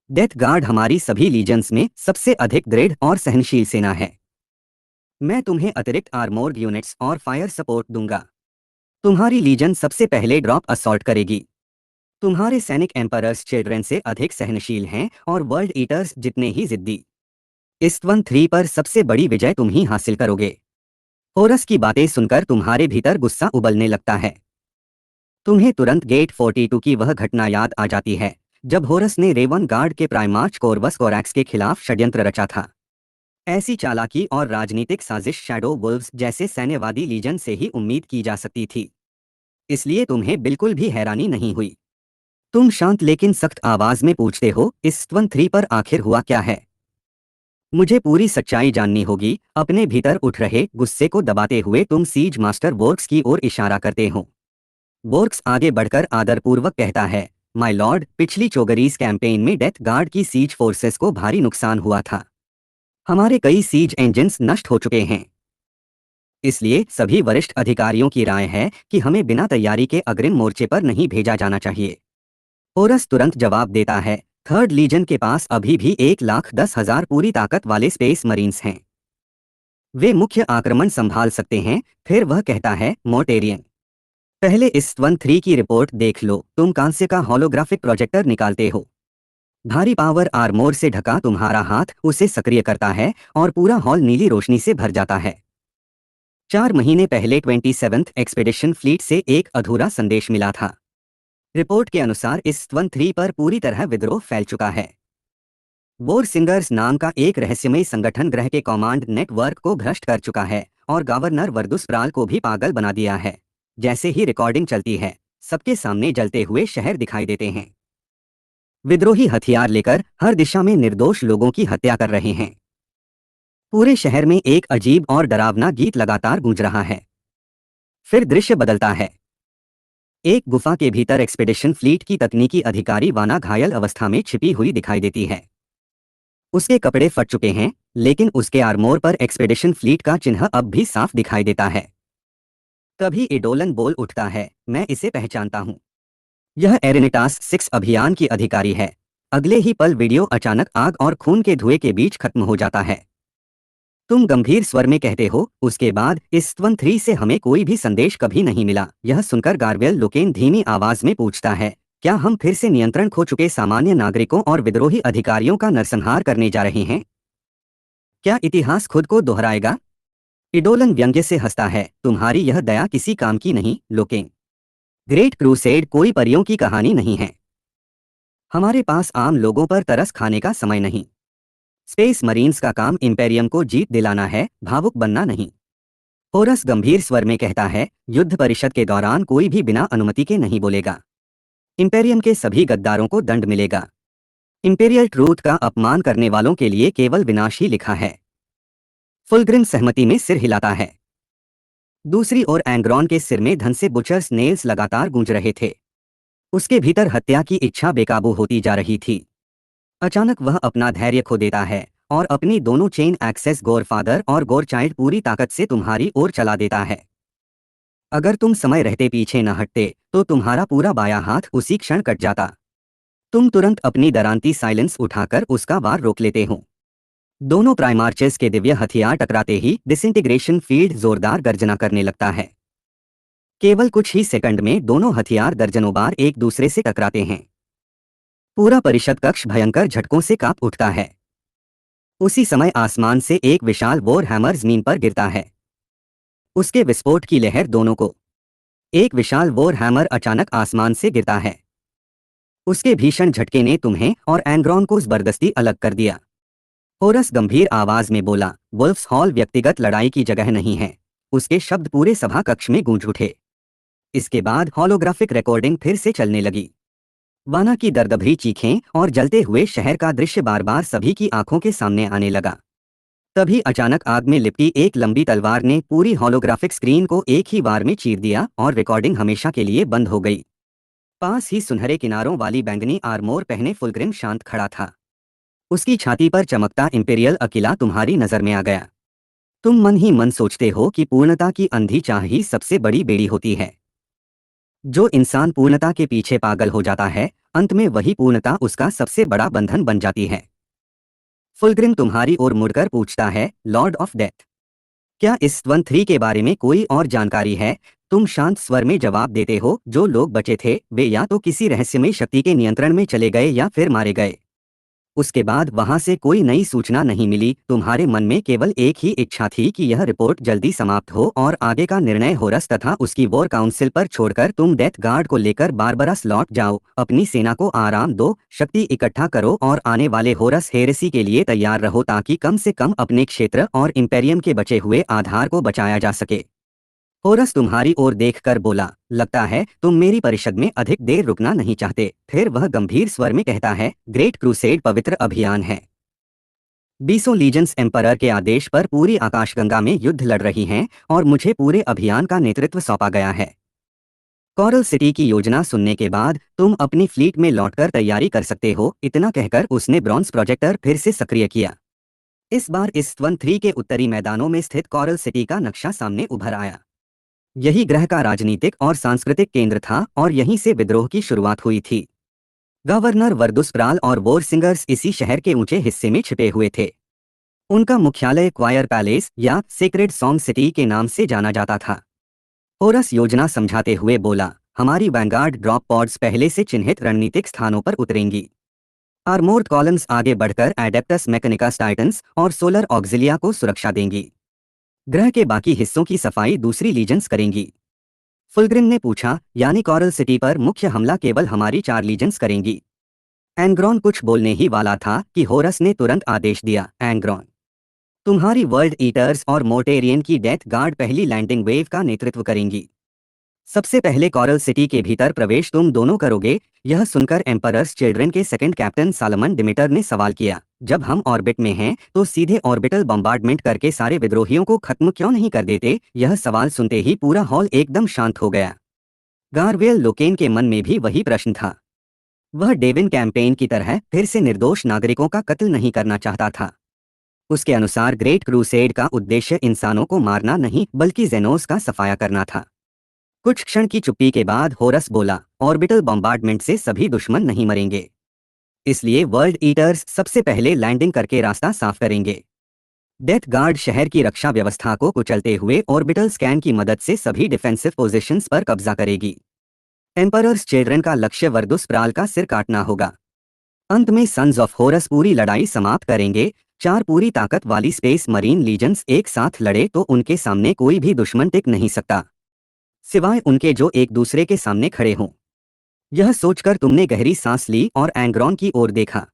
डेथ गार्ड हमारी सभी लीजन्स में सबसे अधिक दृढ़ और सहनशील सेना है। मैं तुम्हें अतिरिक्त आर्मोर्ड यूनिट्स और फायर सपोर्ट दूंगा। तुम्हारी लीजन सबसे पहले ड्रॉप असॉल्ट करेगी। तुम्हारे सैनिक एम्परर्स चिल्ड्रन से अधिक सहनशील हैं और वर्ल्ड ईटर्स जितने ही जिद्दी। इस्टवन 3 पर सबसे बड़ी विजय तुम ही हासिल करोगे। होरस की बातें सुनकर तुम्हारे भीतर गुस्सा उबलने लगता है। तुम्हें तुरंत गेट 42 की वह घटना याद आ जाती है जब होरस ने रेवन गार्ड के प्राइमार्च कोरवस कोरैक्स के खिलाफ षड्यंत्र रचा था। ऐसी चालाकी और राजनीतिक साजिश शैडो वुल्व्स जैसे सैन्यवादी लीजन से ही उम्मीद की जा सकती थी। इसलिए तुम्हें बिल्कुल भी हैरानी नहीं हुई। तुम शांत लेकिन सख्त आवाज में पूछते हो, इस्टवन 3 पर आखिर हुआ क्या है? मुझे पूरी सच्चाई जाननी होगी। अपने भीतर उठ रहे गुस्से को दबाते हुए तुम सीज मास्टर बोर्क्स की ओर इशारा करते हो। बोर्क्स आगे बढ़कर आदरपूर्वक कहता है, माय लॉर्ड, पिछली चोगरीज कैंपेन में डेथ गार्ड की सीज फोर्सेस को भारी नुकसान हुआ था। हमारे कई सीज इंजन्स नष्ट हो चुके हैं। इसलिए सभी वरिष्ठ अधिकारियों की राय है कि हमें बिना तैयारी के अग्रिम मोर्चे पर नहीं भेजा जाना चाहिए। होरस तुरंत जवाब देता है, थर्ड लीजन के पास अभी भी 1,10,000 पूरी ताकत वाले स्पेस मरीन्स हैं। वे मुख्य आक्रमण संभाल सकते हैं। फिर वह कहता है, मोटेरियन, पहले इस्टवन 3 की रिपोर्ट देख लो। तुम कांस्य का होलोग्राफिक प्रोजेक्टर निकालते हो। भारी पावर आर्मोर से ढका तुम्हारा हाथ उसे सक्रिय करता है और पूरा हॉल नीली रोशनी से भर जाता है। 4 महीने पहले 27th एक्सपेडिशन फ्लीट से एक अधूरा संदेश मिला था। रिपोर्ट के अनुसार इस्टवन 3 पर पूरी तरह विद्रोह फैल चुका है। बोर सिंगर्स नाम का एक रहस्यमयी संगठन ग्रह के कमांड नेटवर्क को भ्रष्ट कर चुका है और गवर्नर वर्दुस प्राल को भी पागल बना दिया है। जैसे ही रिकॉर्डिंग चलती है, सबके सामने जलते हुए शहर दिखाई देते हैं। विद्रोही हथियार लेकर हर दिशा में निर्दोष लोगों की हत्या कर रहे हैं। पूरे शहर में एक अजीब और डरावना गीत लगातार गूंज रहा है। फिर दृश्य बदलता है। एक गुफा के भीतर एक्सपेडिशन फ्लीट की तकनीकी अधिकारी वाना घायल अवस्था में छिपी हुई दिखाई देती है। उसके कपड़े फट चुके हैं, लेकिन उसके आर्मोर पर एक्सपेडिशन फ्लीट का चिन्ह अब भी साफ दिखाई देता है। तभी इडोलन बोल उठता है, मैं इसे पहचानता हूं। यह एरेनिटास 6 अभियान की अधिकारी है। अगले ही पल वीडियो अचानक आग और खून के धुएं के बीच खत्म हो जाता है। तुम गंभीर स्वर में कहते हो, उसके बाद इस्टवन 3 से हमें कोई भी संदेश कभी नहीं मिला। यह सुनकर गार्वेल लोकेन धीमी आवाज में पूछता है, क्या हम फिर से नियंत्रण खो चुके सामान्य नागरिकों और विद्रोही अधिकारियों का नरसंहार करने जा रहे हैं? क्या इतिहास खुद को दोहराएगा? इडोलन व्यंग्य से हंसता है, तुम्हारी यह दया किसी काम की नहीं, लोकेन। ग्रेट क्रूसेड कोई परियों की कहानी नहीं है। हमारे पास आम लोगों पर तरस खाने का समय नहीं। स्पेस मरीन्स का काम इंपेरियम को जीत दिलाना है, भावुक बनना नहीं। होरस गंभीर स्वर में कहता है, युद्ध परिषद के दौरान कोई भी बिना अनुमति के नहीं बोलेगा। इंपेरियम के सभी गद्दारों को दंड मिलेगा। इंपेरियल ट्रूथ का अपमान करने वालों के लिए केवल विनाश ही लिखा है। फुलग्रिन सहमति में सिर हिलाता है। दूसरी ओर एंग्रॉन के सिर में धन से बुचर्स नेल्स लगातार गूंज रहे थे। उसके भीतर हत्या की इच्छा बेकाबू होती जा रही थी। अचानक वह अपना धैर्य खो देता है और अपनी दोनों चेन एक्सेस गॉडफादर और गॉडचाइल्ड पूरी ताकत से तुम्हारी ओर चला देता है। अगर तुम समय रहते पीछे न हटते तो तुम्हारा पूरा बायां हाथ उसी क्षण कट जाता। तुम तुरंत अपनी दरांती साइलेंस उठाकर उसका वार रोक लेते हो। दोनों प्राइमार्चेस के दिव्य हथियार टकराते ही डिसइंटीग्रेशन फील्ड जोरदार गर्जना करने लगता है। केवल कुछ ही सेकंड में दोनं हथियार दर्जनों बार एक दूसरे से टकराते हैं। पूरा परिषद कक्ष भयंकर झटकों से कांप उठता है। उसी समय आसमान से एक विशाल वॉर हैमर जमीन पर गिरता है। उसके विस्फोट की लहर दोनों को। एक विशाल वॉर हैमर अचानक आसमान से गिरता है। उसके भीषण झटके ने तुम्हें और एंग्रॉन को जबरदस्ती अलग कर दिया। होरस गंभीर आवाज में बोला, वुल्फ्स हॉल व्यक्तिगत लड़ाई की जगह नहीं है। उसके शब्द पूरे सभा कक्ष में गूंज उठे। इसके बाद होलोग्राफिक रिकॉर्डिंग फिर से चलने लगी। वाना की दर्दभरी चीखें और जलते हुए शहर का दृश्य बार बार सभी की आंखों के सामने आने लगा। तभी अचानक आग में लिपटी एक लंबी तलवार ने पूरी होलोग्राफिक स्क्रीन को एक ही बार में चीर दिया और रिकॉर्डिंग हमेशा के लिए बंद हो गई। पास ही सुनहरे किनारों वाली बैंगनी आर्मोर पहने फुलग्रिम शांत खड़ा था। उसकी छाती पर चमकता इंपीरियल अकीला तुम्हारी नजर में आ गया। तुम मन ही मन सोचते हो कि पूर्णता की अंधी चाह ही सबसे बड़ी बेड़ी होती है। जो इंसान पूर्णता के पीछे पागल हो जाता है, अंत में वही पूर्णता उसका सबसे बड़ा बंधन बन जाती है। फुलग्रिम तुम्हारी ओर मुड़कर पूछता है, लॉर्ड ऑफ डेथ, क्या इस 13 के बारे में कोई और जानकारी है? तुम शांत स्वर में जवाब देते हो, जो लोग बचे थे वे या तो किसी रहस्यमय शक्ति के नियंत्रण में चले गए या फिर मारे गए। उसके बाद वहां से कोई नई सूचना नहीं मिली। तुम्हारे मन में केवल एक ही इच्छा थी कि यह रिपोर्ट जल्दी समाप्त हो और आगे का निर्णय होरस तथा उसकी वॉर काउंसिल पर छोड़कर तुम डेथ गार्ड को लेकर बारबरस लौट जाओ, अपनी सेना को आराम दो, शक्ति इकट्ठा करो और आने वाले होरस हेरेसी के लिए तैयार रहो ताकि कम से कम अपने क्षेत्र और इंपेरियम के बचे हुए आधार को बचाया जा सके। होरस तुम्हारी ओर देखकर बोला, लगता है तुम मेरी परिषद में अधिक देर रुकना नहीं चाहते। फिर वह गंभीर स्वर में कहता है, ग्रेट क्रूसेड पवित्र अभियान है। 20 लीजन्स एम्परर के आदेश पर पूरी आकाशगंगा में युद्ध लड़ रही हैं और मुझे पूरे अभियान का नेतृत्व सौंपा गया है। कॉरल सिटी की योजना सुनने के बाद तुम अपनी फ्लीट में लौटकर तैयारी कर सकते हो। इतना कहकर उसने ब्रॉन्ज प्रोजेक्टर फिर से सक्रिय किया। इस बार इस 13 के उत्तरी मैदानों में स्थित कॉरल सिटी का नक्शा सामने उभर आया। यही ग्रह का राजनीतिक और सांस्कृतिक केंद्र था और यहीं से विद्रोह की शुरुआत हुई थी। गवर्नर वर्दुस प्राल और वॉर सिंगर्स इसी शहर के ऊंचे हिस्से में छिपे हुए थे। उनका मुख्यालय क्वायर पैलेस या सेक्रेड सॉन्ग सिटी के नाम से जाना जाता था। होरस योजना समझाते हुए बोला, हमारी वैंगार्ड ड्रॉप पॉड्स पहले से चिन्हित रणनीतिक स्थानों पर उतरेंगी। आर्मोर्ड कॉलम्स आगे बढ़कर एडेप्टस मैकेनिकस टाइटन्स और सोलर ऑक्सिलिया को सुरक्षा देंगी। ग्रह के बाकी हिस्सों की सफाई दूसरी लीजन्स करेंगी। फुलग्रिम ने पूछा, यानी कॉरल सिटी पर मुख्य हमला केवल हमारी 4 लीजन्स करेंगी? एंग्रॉन कुछ बोलने ही वाला था कि होरस ने तुरंत आदेश दिया, एंग्रॉन, तुम्हारी वर्ल्ड ईटर्स और मोटेरियन की डेथ गार्ड पहली लैंडिंग वेव का नेतृत्व करेंगी। सबसे पहले कॉरल सिटी के भीतर प्रवेश तुम दोनों करोगे। यह सुनकर एम्परर्स चिल्ड्रन के सेकंड कैप्टन सालमन डिमिटर ने सवाल किया, जब हम ऑर्बिट में हैं तो सीधे ऑर्बिटल बम्बार्डमेंट करके सारे विद्रोहियों को खत्म क्यों नहीं कर देते? यह सवाल सुनते ही पूरा हॉल एकदम शांत हो गया। गारवेल लोकेन के मन में भी वही प्रश्न था। वह डेविन कैंपेन की तरह फिर से निर्दोष नागरिकों का कत्ल नहीं करना चाहता था। उसके अनुसार ग्रेट क्रूसेड का उद्देश्य इंसानों को मारना नहीं बल्कि जेनोस का सफाया करना था। कुछ क्षण की चुप्पी के बाद होरस बोला, ऑर्बिटल बम्बार्डमेंट से सभी दुश्मन नहीं मरेंगे, इसलिए वर्ल्ड ईटर्स सबसे पहले लैंडिंग करके रास्ता साफ करेंगे। डेथ गार्ड शहर की रक्षा व्यवस्था को कुचलते हुए ऑर्बिटल स्कैन की मदद से सभी डिफेंसिव पोजीशंस पर कब्जा करेगी। एम्परर्स चिल्ड्रन का लक्ष्य वर्दुस प्राल का सिर काटना होगा। अंत में सन्स ऑफ होरस पूरी लड़ाई समाप्त करेंगे। 4 पूरी ताकत वाली स्पेस मरीन लीजन्स एक साथ लड़े तो उनके सामने कोई भी दुश्मन टिक नहीं सकता, सिवाय उनके जो एक दूसरे के सामने खड़े हों। यह सोचकर तुमने गहरी सांस ली और एंग्रॉन की ओर देखा।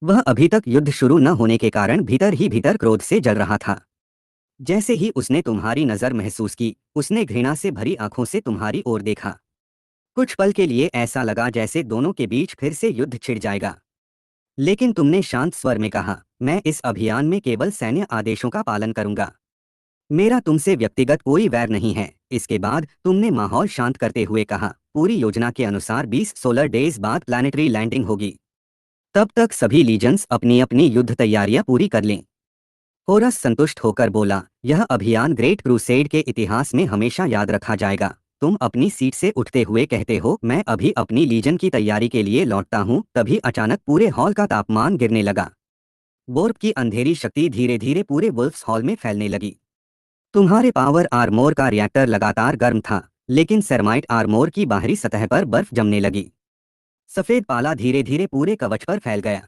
वह अभी तक युद्ध शुरू न होने के कारण भीतर ही भीतर क्रोध से जल रहा था। जैसे ही उसने तुम्हारी नजर महसूस की, उसने घृणा से भरी आंखों से तुम्हारी ओर देखा। कुछ पल के लिए ऐसा लगा जैसे दोनों के बीच फिर से युद्ध छिड़ जाएगा, लेकिन तुमने शांत स्वर में कहा, मैं इस अभियान में केवल सैन्य आदेशों का पालन करूंगा। मेरा तुमसे व्यक्तिगत कोई वैर नहीं है। इसके बाद तुमने माहौल शांत करते हुए कहा, पूरी योजना के अनुसार 20 सोलर डेज बाद प्लैनेटरी लैंडिंग होगी। तब तक सभी लीजन्स अपनी अपनी युद्ध तैयारियां पूरी कर लें। होरस संतुष्ट होकर बोला, यह अभियान ग्रेट क्रूसेड के इतिहास में हमेशा याद रखा जाएगा। तुम अपनी सीट से उठते हुए कहते हो, मैं अभी अपनी लीजन की तैयारी के लिए लौटता हूँ। तभी अचानक पूरे हॉल का तापमान गिरने लगा। बोर्ब की अंधेरी शक्ति धीरे धीरे पूरे वुल्फ्स हॉल में फैलने लगी। तुम्हारे पावर आर्मोर का रिएक्टर लगातार गर्म था, लेकिन सेरमाइट आर्मोर की बाहरी सतह पर बर्फ जमने लगी। सफेद पाला धीरे धीरे पूरे कवच पर फैल गया।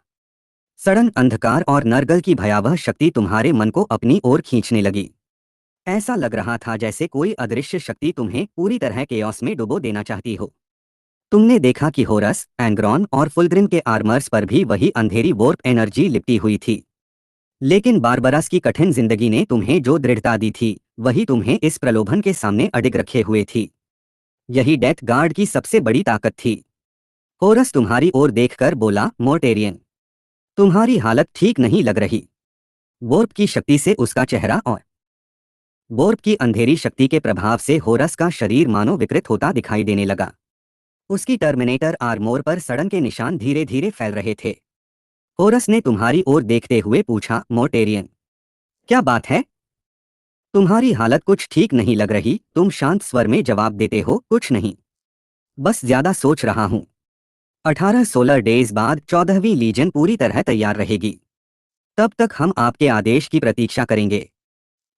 सड़न अंधकार और नरगल की भयावह शक्ति तुम्हारे मन को अपनी ओर खींचने लगी। ऐसा लग रहा था जैसे कोई अदृश्य शक्ति तुम्हें पूरी तरह केओस में डुबो देना चाहती हो। तुमने देखा कि होरस, एंग्रॉन और फुलग्रिम के आर्मर्स पर भी वही अंधेरी वोर्प एनर्जी लिपटी हुई थी। लेकिन बारबरास की कठिन जिंदगी ने तुम्हें जो दृढ़ता दी थी, वही तुम्हें इस प्रलोभन के सामने अडिग रखे हुए थी। यही डेथ गार्ड की सबसे बड़ी ताकत थी। होरस तुम्हारी ओर देखकर बोला, मोर्टेरियन, तुम्हारी हालत ठीक नहीं लग रही। वोर्प की शक्ति से उसका चेहरा और वोर्प की अंधेरी शक्ति के प्रभाव से होरस का शरीर मानो विकृत होता दिखाई देने लगा। उसकी टर्मिनेटर आर्मोर पर सड़न के निशान धीरे धीरे फैल रहे थे। होरस ने तुम्हारी ओर देखते हुए पूछा, मोर्टेरियन, क्या बात है? तुम्हारी हालत कुछ ठीक नहीं लग रही। तुम शांत स्वर में जवाब देते हो, कुछ नहीं, बस ज्यादा सोच रहा हूं। 18 सोलर डेज बाद 14वीं लीजन पूरी तरह तैयार रहेगी। तब तक हम आपके आदेश की प्रतीक्षा करेंगे।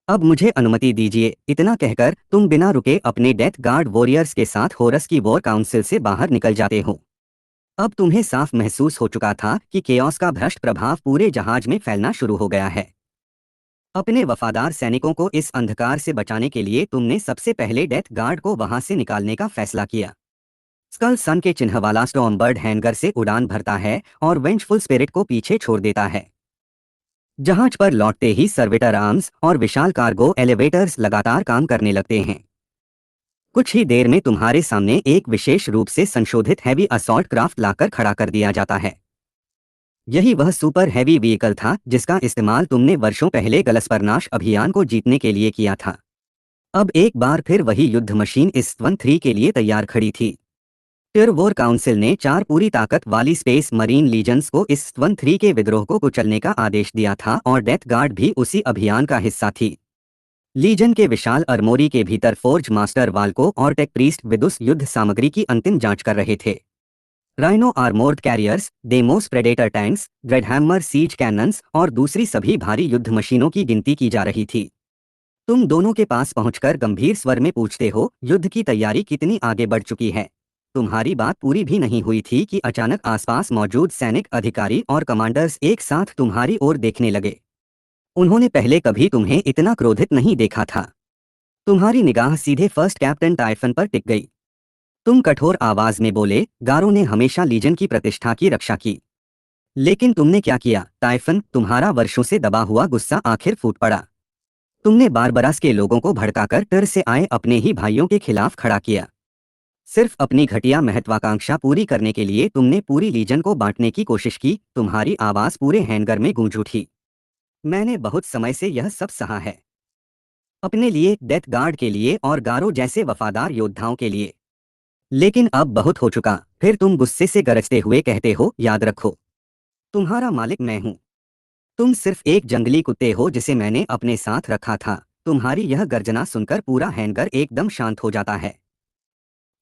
अब मुझे अनुमति दीजिए। इतना कहकर तुम बिना रुके अपने डेथ गार्ड वॉरियर्स के साथ होरस की वॉर काउंसिल से बाहर निकल जाते हो। अब तुम्हें साफ महसूस हो चुका था कि केओस का भ्रष्ट प्रभाव पूरे जहाज में फैलना शुरू हो गया है। अपने वफादार सैनिकों को इस अंधकार से बचाने के लिए तुमने सबसे पहले डेथ गार्ड को वहां से निकालने का फैसला किया। स्कल सन के चिन्ह वाला स्टॉर्मबर्ड हैंगर से उड़ान भरता है और वेंचफुल स्पिरिट को पीछे छोड़ देता है। जहाज पर लौटते ही सर्वेटर आर्म्स और विशाल कार्गो एलिवेटर्स लगातार काम करने लगते हैं। कुछ ही देर में तुम्हारे सामने एक विशेष रूप से संशोधित हैवी असॉल्ट क्राफ्ट लाकर खड़ा कर दिया जाता है। यही वह सुपर हैवी व्हीकल था जिसका इस्तेमाल तुमने वर्षों पहले गलस्परनाश अभियान को जीतने के लिए किया था। अब एक बार फिर वही युद्ध मशीन इस वन-3 के लिए तैयार खड़ी थी। टिर वॉर काउंसिल ने 4 पूरी ताकत वाली स्पेस मरीन लीजन्स को इस वन-3 के विद्रोह को कुचलने का आदेश दिया था और डेथ गार्ड भी उसी अभियान का हिस्सा थी। लीजन के विशाल अरमोरी के भीतर फोर्ज मास्टर वाल्को और टेक प्रीस्ट विदुस युद्ध सामग्री की अंतिम जांच कर रहे थे। Rhino armoured carriers, Deimos predator tanks, dreadhammer siege cannons और दूसरी सभी भारी युद्ध मशीनों की गिनती की जा रही थी। तुम दोनों के पास पहुंचकर गंभीर स्वर में पूछते हो, युद्ध की तैयारी कितनी आगे बढ़ चुकी है? तुम्हारी बात पूरी भी नहीं हुई थी कि अचानक आसपास मौजूद सैनिक अधिकारी और कमांडर्स एक साथ तुम्हारी ओर देखने लगे। उन्होंने पहले कभी तुम्हें इतना क्रोधित नहीं देखा था। तुम्हारी निगाह सीधे फर्स्ट कैप्टन टाइफन पर टिक गई। तुम कठोर आवाज में बोले, गारों ने हमेशा लीजन की प्रतिष्ठा की रक्षा की, लेकिन तुमने क्या किया? टाइफन, तुम्हारा वर्षों से दबा हुआ गुस्सा आखिर फूट पड़ा। तुमने बारबरास के लोगों को भड़काकर टर से आए अपने ही भाइयों के खिलाफ खड़ा किया। सिर्फ अपनी घटिया महत्वाकांक्षा पूरी करने के लिए तुमने पूरी लीजन को बांटने की कोशिश की। तुम्हारी आवाज पूरे हैंगर में गूंज उठी। मैंने बहुत समय से यह सब सहा है, अपने लिए, डेथ गार्ड के लिए और गारो जैसे वफादार योद्धाओं के लिए। लेकिन अब बहुत हो चुका। फिर तुम गुस्से से गरजते हुए कहते हो, याद रखो, तुम्हारा मालिक मैं हूं। तुम सिर्फ एक जंगली कुत्ते हो जिसे मैंने अपने साथ रखा था। तुम्हारी यह गर्जना सुनकर पूरा हैंगर एकदम शांत हो जाता है।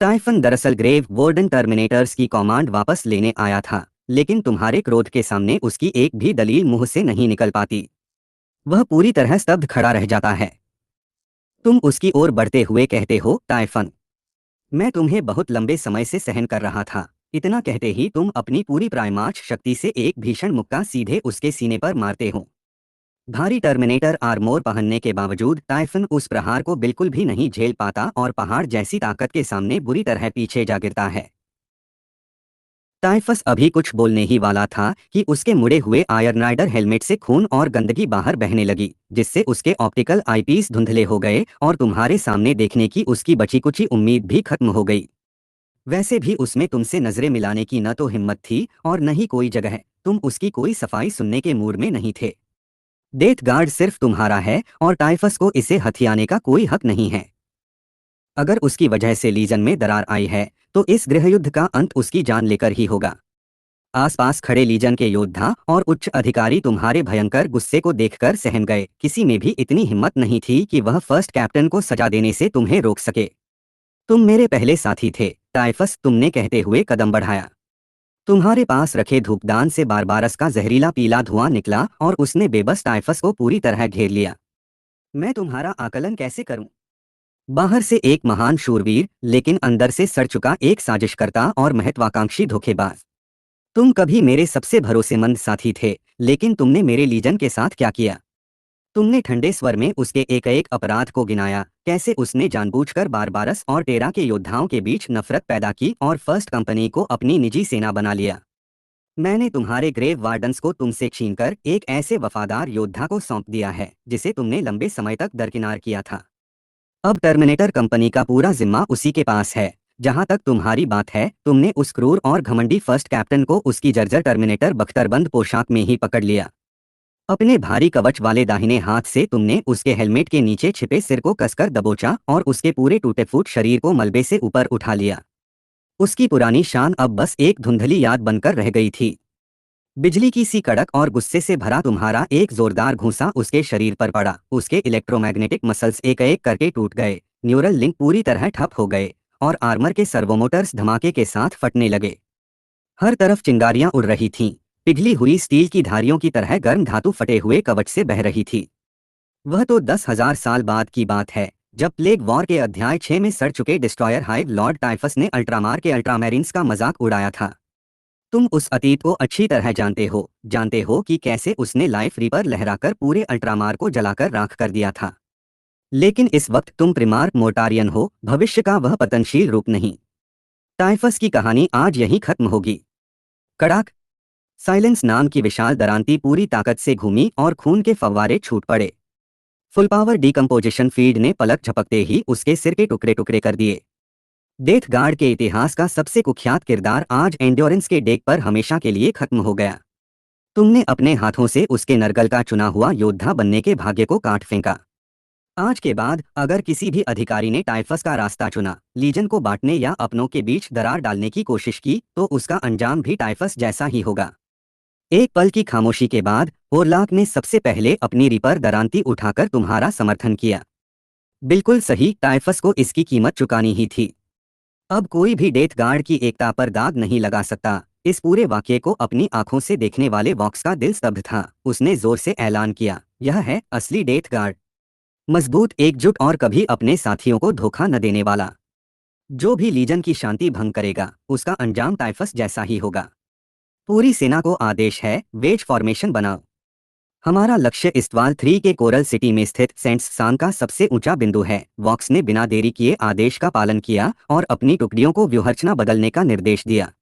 टाइफन दरअसल ग्रेव वार्डन टर्मिनेटर्स की कमांड वापस लेने आया था, लेकिन तुम्हारे क्रोध के सामने उसकी एक भी दलील मुंह से नहीं निकल पाती। वह पूरी तरह स्तब्ध खड़ा रह जाता है। तुम उसकी ओर बढ़ते हुए कहते हो, टाइफन, मैं तुम्हें बहुत लंबे समय से सहन कर रहा था। इतना कहते ही तुम अपनी पूरी प्राइमार्च शक्ति से एक भीषण मुक्का सीधे उसके सीने पर मारते हो। भारी टर्मिनेटर आर्मोर पहनने के बावजूद टाइफन उस प्रहार को बिल्कुल भी नहीं झेल पाता और पहाड़ जैसी ताकत के सामने बुरी तरह पीछे जा गिरता है। टाइफस अभी कुछ बोलने ही वाला था कि उसके मुड़े हुए आयरन राइडर हेलमेट से खून और गंदगी बाहर बहने लगी, जिससे उसके ऑप्टिकल आईपीस धुंधले हो गए और तुम्हारे सामने देखने की उसकी बची कुची उम्मीद भी खत्म हो गई। वैसे भी उसमें तुमसे नजरें मिलाने की न तो हिम्मत थी और न ही कोई जगह। तुम उसकी कोई सफाई सुनने के मूड में नहीं थे। डेथ गार्ड सिर्फ तुम्हारा है और टाइफस को इसे हथियाने का कोई हक नहीं है। अगर उसकी वजह से लीजन में दरार आई है तो इस गृहयुद्ध का अंत उसकी जान लेकर ही होगा। आसपास खड़े लीजन के योद्धा और उच्च अधिकारी तुम्हारे भयंकर गुस्से को देखकर सहम गए। किसी में भी इतनी हिम्मत नहीं थी कि वह फर्स्ट कैप्टन को सजा देने से तुम्हें रोक सके। तुम मेरे पहले साथी थे टाइफस, तुमने कहते हुए कदम बढ़ाया। तुम्हारे पास रखे धूपदान से बारबारस का जहरीला पीला धुआं निकला और उसने बेबस टाइफस को पूरी तरह घेर लिया। मैं तुम्हारा आकलन कैसे करूं? बाहर से एक महान शूरवीर, लेकिन अंदर से सड़ चुका एक साजिशकर्ता और महत्वाकांक्षी धोखेबाज। तुम कभी मेरे सबसे भरोसेमंद साथी थे, लेकिन तुमने मेरे लीजन के साथ क्या किया? तुमने ठंडे स्वर में उसके एक एक अपराध को गिनाया, कैसे उसने जानबूझकर बारबारस और टेरा के योद्धाओं के बीच नफरत पैदा की और फर्स्ट कंपनी को अपनी निजी सेना बना लिया। मैंने तुम्हारे ग्रेव वार्डन्स को तुमसे छीनकर एक ऐसे वफादार योद्धा को सौंप दिया है जिसे तुमने लंबे समय तक दरकिनार किया था। अब टर्मिनेटर कंपनी का पूरा जिम्मा उसी के पास है। जहां तक तुम्हारी बात है, तुमने उस क्रूर और घमंडी फर्स्ट कैप्टन को उसकी जर्जर टर्मिनेटर बख्तरबंद पोशाक में ही पकड़ लिया। अपने भारी कवच वाले दाहिने हाथ से तुमने उसके हेलमेट के नीचे छिपे सिर को कसकर दबोचा और उसके पूरे टूटे फूट शरीर को मलबे से ऊपर उठा लिया। उसकी पुरानी शान अब बस एक धुंधली याद बनकर रह गई थी। बिजली की सी कड़क और गुस्से से भरा तुम्हारा एक जोरदार घूंसा उसके शरीर पर पड़ा। उसके इलेक्ट्रोमैग्नेटिक मसल्स एक एक करके टूट गए, न्यूरल लिंक पूरी तरह ठप हो गए और आर्मर के सर्वोमोटर्स धमाके के साथ फटने लगे। हर तरफ चिंगारियां उड़ रही थीं, पिघली हुई स्टील की धारियों की तरह गर्म धातु फटे हुए कवच से बह रही थी। वह तो 10,000 साल बाद की बात है, जब प्लेग वॉर के अध्याय 6 में सड़ चुके डिस्ट्रॉयर हाइव लॉर्ड टाइफस ने अल्ट्रामार के अल्ट्रामैरिन्स का मजाक उड़ाया था। तुम उस अतीत को अच्छी तरह जानते हो कि कैसे उसने लाइफ रीपर लहराकर पूरे अल्ट्रामार को जलाकर राख कर दिया था। लेकिन इस वक्त तुम प्रिमार्क मोटारियन हो, भविष्य का वह पतनशील रूप नहीं। टाइफस की कहानी आज यहीं खत्म होगी। कड़ाक! साइलेंस नाम की विशाल दरांती पूरी ताकत से घूमी और खून के फव्वारे छूट पड़े। फुल पावर डिकम्पोजिशन फील्ड ने पलक झपकते ही उसके सिर के टुकड़े टुकड़े कर दिए। डेथ गार्ड के इतिहास का सबसे कुख्यात किरदार आज एंड्योरेंस के डेक पर हमेशा के लिए खत्म हो गया। तुमने अपने हाथों से उसके नरगल का चुना हुआ योद्धा बनने के भाग्य को काट फेंका। आज के बाद अगर किसी भी अधिकारी ने टाइफस का रास्ता चुना, लीजन को बांटने या अपनों के बीच दरार डालने की कोशिश की, तो उसका अंजाम भी टाइफस जैसा ही होगा। एक पल की खामोशी के बाद ओरलाक ने सबसे पहले अपनी रिपर दरांती उठाकर तुम्हारा समर्थन किया। बिल्कुल सही, टाइफस को इसकी कीमत चुकानी ही थी। अब कोई भी डेथ गार्ड की एकता पर दाग नहीं लगा सकता। इस पूरे वाक्य को अपनी आंखों से देखने वाले वॉक्स का दिल स्तब्ध था। उसने जोर से ऐलान किया, यह है असली डेथ गार्ड। मजबूत, एकजुट और कभी अपने साथियों को धोखा न देने वाला। जो भी लीजन की शांति भंग करेगा, उसका अंजाम टाइफस जैसा ही होगा। पूरी सेना को आदेश है, वेज फॉर्मेशन बनाओ। हमारा लक्ष्य इस्तवाल 3 के कोरल सिटी में स्थित सेंट्स सान का सबसे ऊंचा बिंदु है। वॉक्स ने बिना देरी किए आदेश का पालन किया और अपनी टुकड़ियों को व्यूहरचना बदलने का निर्देश दिया।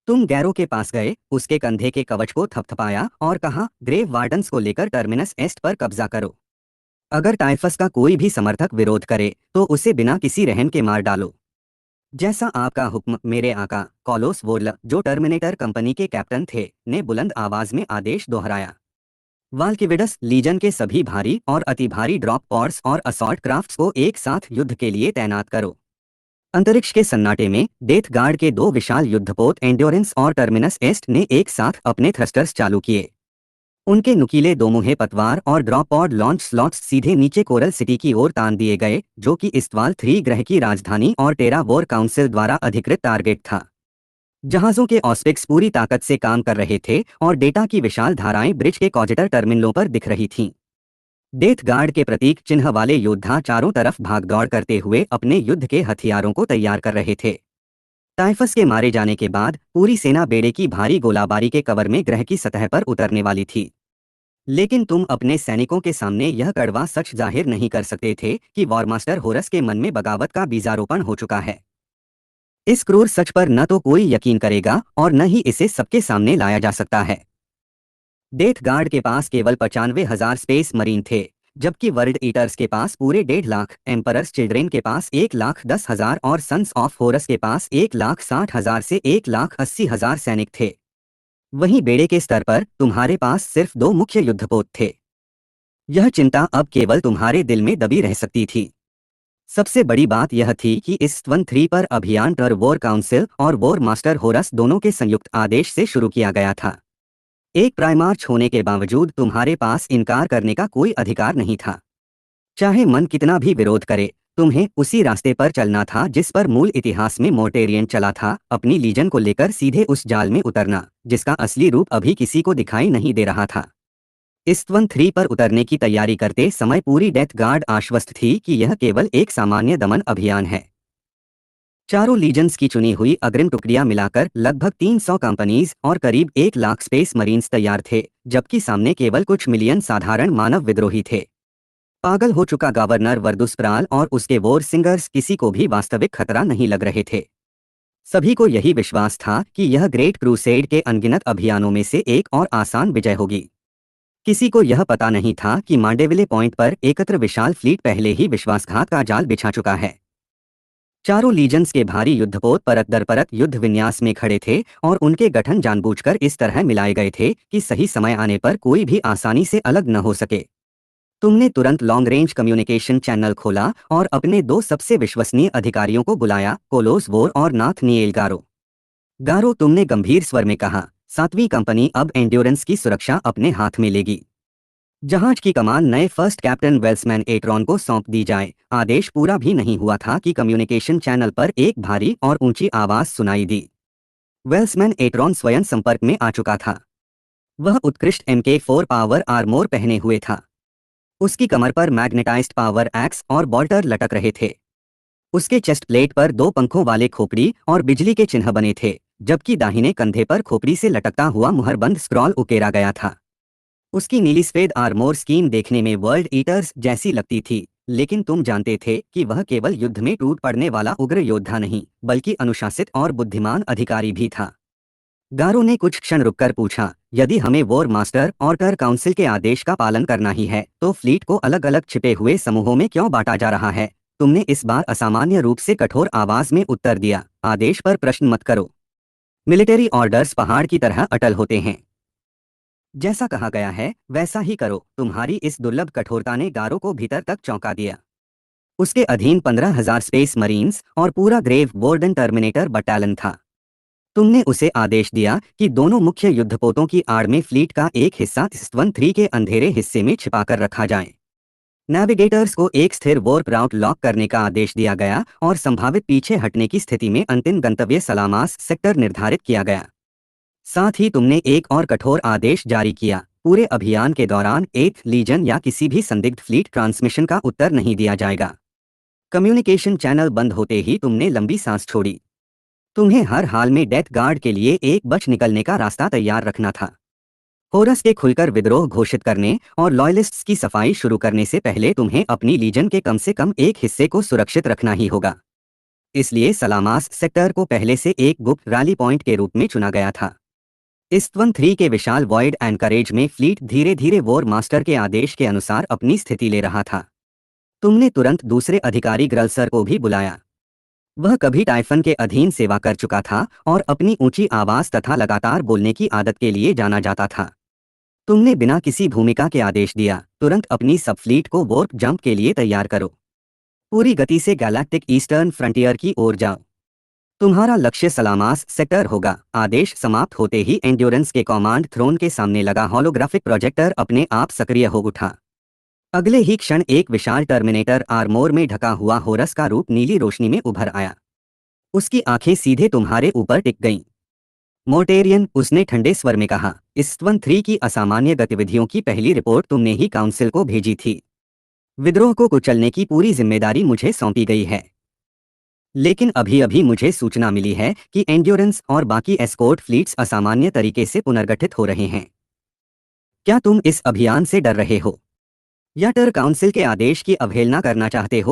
तुम गैरो के पास गए, उसके कंधे के कवच को थपथपाया और कहा, ग्रेव वार्डन्स को लेकर टर्मिनस एस्ट पर कब्जा करो। अगर टाइफस का कोई भी समर्थक विरोध करे तो उसे बिना किसी रहम के मार डालो। जैसा आपका हुक्म मेरे आका। कॉलोस वोर्ल, जो टर्मिनेटर कंपनी के कैप्टन थे, ने बुलंद आवाज में आदेश दोहराया। वाल्किविडस, लीजन के सभी भारी और अति भारी ड्रॉप पॉड्स और असॉल्ट क्राफ्ट्स को एक साथ युद्ध के लिए तैनात करो। अंतरिक्ष के सन्नाटे में डेथ गार्ड के 2 विशाल युद्धपोत एंड्योरेंस और टर्मिनस एस्ट ने एक साथ अपने थ्रस्टर्स चालू किए। उनके नुकीले दोमुहे पतवार और ड्रॉप पॉड लॉन्च स्लॉट्स सीधे नीचे कोरल सिटी की ओर तान दिए गए, जो कि इस्तवाल 3 ग्रह की राजधानी और टेरा वॉर काउंसिल द्वारा अधिकृत टारगेट था। जहाजों के ऑस्पिक्स पूरी ताकत से काम कर रहे थे और डेटा की विशाल धाराएं ब्रिज के कॉजेटर टर्मिनलों पर दिख रही थीं। डेथ गार्ड के प्रतीक चिन्ह वाले योद्धा चारों तरफ भागदौड़ करते हुए अपने युद्ध के हथियारों को तैयार कर रहे थे। टाइफस के मारे जाने के बाद पूरी सेना बेड़े की भारी गोलाबारी के कवर में ग्रह की सतह पर उतरने वाली थी। लेकिन तुम अपने सैनिकों के सामने यह कड़वा सच जाहिर नहीं कर सकते थे कि वॉरमास्टर होरस के मन में बगावत का बीजारोपण हो चुका है। इस क्रूर सच पर न तो कोई यकीन करेगा और न ही इसे सबके सामने लाया जा सकता है। डेथ गार्ड के पास केवल 95,000 स्पेस मरीन थे, जबकि वर्ल्ड ईटर्स के पास पूरे 1.5 लाख, एम्परर्स चिल्ड्रेन के पास 1,10,000 और सन्स ऑफ होरस के पास 1,60,000 से 1,80,000 सैनिक थे। वहीं बेड़े के स्तर पर तुम्हारे पास सिर्फ 2 मुख्य युद्धपोत थे। यह चिंता अब केवल तुम्हारे दिल में दबी रह सकती थी। सबसे बड़ी बात यह थी कि इस 13 पर अभियान टर वॉर काउंसिल और वॉर मास्टर होरस दोनों के संयुक्त आदेश से शुरू किया गया था। एक प्राइमार्च होने के बावजूद तुम्हारे पास इनकार करने का कोई अधिकार नहीं था। चाहे मन कितना भी विरोध करे, तुम्हें उसी रास्ते पर चलना था जिस पर मूल इतिहास में मोटेरियन चला था, अपनी लीजन को लेकर सीधे उस जाल में उतरना जिसका असली रूप अभी किसी को दिखाई नहीं दे रहा था। इस 13 पर उतरने की तैयारी करते समय पूरी डेथ गार्ड आश्वस्त थी कि यह केवल एक सामान्य दमन अभियान है। चारों लीजन्स की चुनी हुई अग्रिम टुकड़ियां मिलाकर लगभग 300 कंपनीज और करीब 1 लाख स्पेस मरीन्स तैयार थे, जबकि सामने केवल कुछ मिलियन साधारण मानव विद्रोही थे। पागल हो चुका गवर्नर वर्दुस्प्राल और उसके वॉर सिंगर्स किसी को भी वास्तविक खतरा नहीं लग रहे थे। सभी को यही विश्वास था कि यह ग्रेट क्रूसेड के अनगिनत अभियानों में से एक और आसान विजय होगी। किसी को यह पता नहीं था कि मांडेविले पॉइंट पर एकत्र विशाल फ्लीट पहले ही विश्वासघात का जाल बिछा चुका है। चारों लीजन्स के भारी युद्धपोत परत दर परत युद्ध विन्यास में खड़े थे और उनके गठन जानबूझकर इस तरह मिलाए गए थे कि सही समय आने पर कोई भी आसानी से अलग न हो सके। तुमने तुरंत लॉन्ग रेंज कम्युनिकेशन चैनल खोला और अपने दो सबसे विश्वसनीय अधिकारियों को बुलाया, कोलोस वोर और नाथनिएल गारो। गारो, तुमने गंभीर स्वर में कहा, 7वीं कंपनी अब एंड्योरेंस की सुरक्षा अपने हाथ में लेगी। जहाज की कमान नए फर्स्ट कैप्टन वेल्समैन एट्रॉन को सौंप दी जाए। आदेश पूरा भी नहीं हुआ था कि कम्युनिकेशन चैनल पर एक भारी और ऊंची आवाज सुनाई दी। वेल्समैन एट्रॉन स्वयं संपर्क में आ चुका था। वह उत्कृष्ट MK4 पावर आर्मोर पहने हुए था। उसकी कमर पर मैग्नेटाइज्ड पावर एक्स और बॉल्टर लटक रहे थे। उसके चेस्ट प्लेट पर 2 पंखों वाले खोपड़ी और बिजली के चिन्ह बने थे, जबकि दाहिने कंधे पर खोपड़ी से लटकता हुआ मुहरबंद स्क्रॉल उकेरा गया था। उसकी नीली सफेद आर्मोर स्कीम देखने में वर्ल्ड ईटर्स जैसी लगती थी, लेकिन तुम जानते थे कि वह केवल युद्ध में टूट पड़ने वाला उग्र योद्धा नहीं, बल्कि अनुशासित और बुद्धिमान अधिकारी भी था। गारो ने कुछ क्षण रुककर पूछा, यदि हमें वॉर मास्टर और टर काउंसिल के आदेश का पालन करना ही है, तो फ्लीट को अलग अलग छिपे हुए समूहों में क्यों बांटा जा रहा है? तुमने इस बार असामान्य रूप से कठोर आवाज में उत्तर दिया, आदेश पर प्रश्न मत करो। मिलिट्री ऑर्डर्स पहाड़ की तरह अटल होते हैं। जैसा कहा गया है वैसा ही करो। तुम्हारी इस दुर्लभ कठोरता ने गारो को भीतर तक चौंका दिया। उसके अधीन 15,000 स्पेस मरीन्स और पूरा ग्रेव वार्डन टर्मिनेटर बटालियन था। तुमने उसे आदेश दिया कि दोनों मुख्य युद्धपोतों की आड़ में फ्लीट का एक हिस्सा IS-13 के अंधेरे हिस्से में छिपाकर रखा जाए। नेविगेटर्स को एक स्थिर वॉर्प राउट लॉक करने का आदेश दिया गया और संभावित पीछे हटने की स्थिति में अंतिम गंतव्य सलामास सेक्टर निर्धारित किया गया। साथ ही तुमने एक और कठोर आदेश जारी किया, पूरे अभियान के दौरान 8th लीजन या किसी भी संदिग्ध फ्लीट ट्रांसमिशन का उत्तर नहीं दिया जाएगा। कम्युनिकेशन चैनल बंद होते ही तुमने लंबी सांस छोड़ी। तुम्हें हर हाल में डेथ गार्ड के लिए एक बच निकलने का रास्ता तैयार रखना था। होरस के खुलकर विद्रोह घोषित करने और लॉयलिस्ट्स की सफाई शुरू करने से पहले तुम्हें अपनी लीजन के कम से कम एक हिस्से को सुरक्षित रखना ही होगा। इसलिए सलामास सेक्टर को पहले से एक गुप्त रैली पॉइंट के रूप में चुना गया था। इस 13 के विशाल वॉइड एंकरेज में फ्लीट धीरे धीरे वॉर मास्टर के आदेश के अनुसार अपनी स्थिति ले रहा था। तुमने तुरंत दूसरे अधिकारी ग्रल्सर को भी बुलाया। वह कभी टाइफन के अधीन सेवा कर चुका था और अपनी ऊंची आवाज तथा लगातार बोलने की आदत के लिए जाना जाता था। तुमने बिना किसी भूमिका के आदेश दिया, तुरंत अपनी सब फ्लीट को वॉर्प जंप के लिए तैयार करो। पूरी गति से गैलेक्टिक ईस्टर्न फ्रंटियर की ओर जाओ। तुम्हारा लक्ष्य सलामास सेक्टर होगा। आदेश समाप्त होते ही एंड्योरेंस के कमांड थ्रोन के सामने लगा होलोग्राफिक प्रोजेक्टर अपने आप सक्रिय हो उठा। अगले ही क्षण एक विशाल टर्मिनेटर आर्मोर में ढका हुआ होरस का रूप नीली रोशनी में उभर आया। उसकी आंखें सीधे तुम्हारे ऊपर टिक गईं। मोर्टेरियन, उसने ठंडे स्वर में कहा, इस 13 की असामान्य गतिविधियों की पहली रिपोर्ट तुमने ही काउंसिल को भेजी थी। विद्रोह को कुचलने की पूरी जिम्मेदारी मुझे सौंपी गई है। लेकिन अभी अभी मुझे सूचना मिली है कि एंड्योरेंस और बाकी एस्कॉर्ट फ्लीट्स असामान्य तरीके से पुनर्गठित हो रहे हैं। क्या तुम इस अभियान से डर रहे हो या टर काउंसिल के आदेश की अवहेलना करना चाहते हो?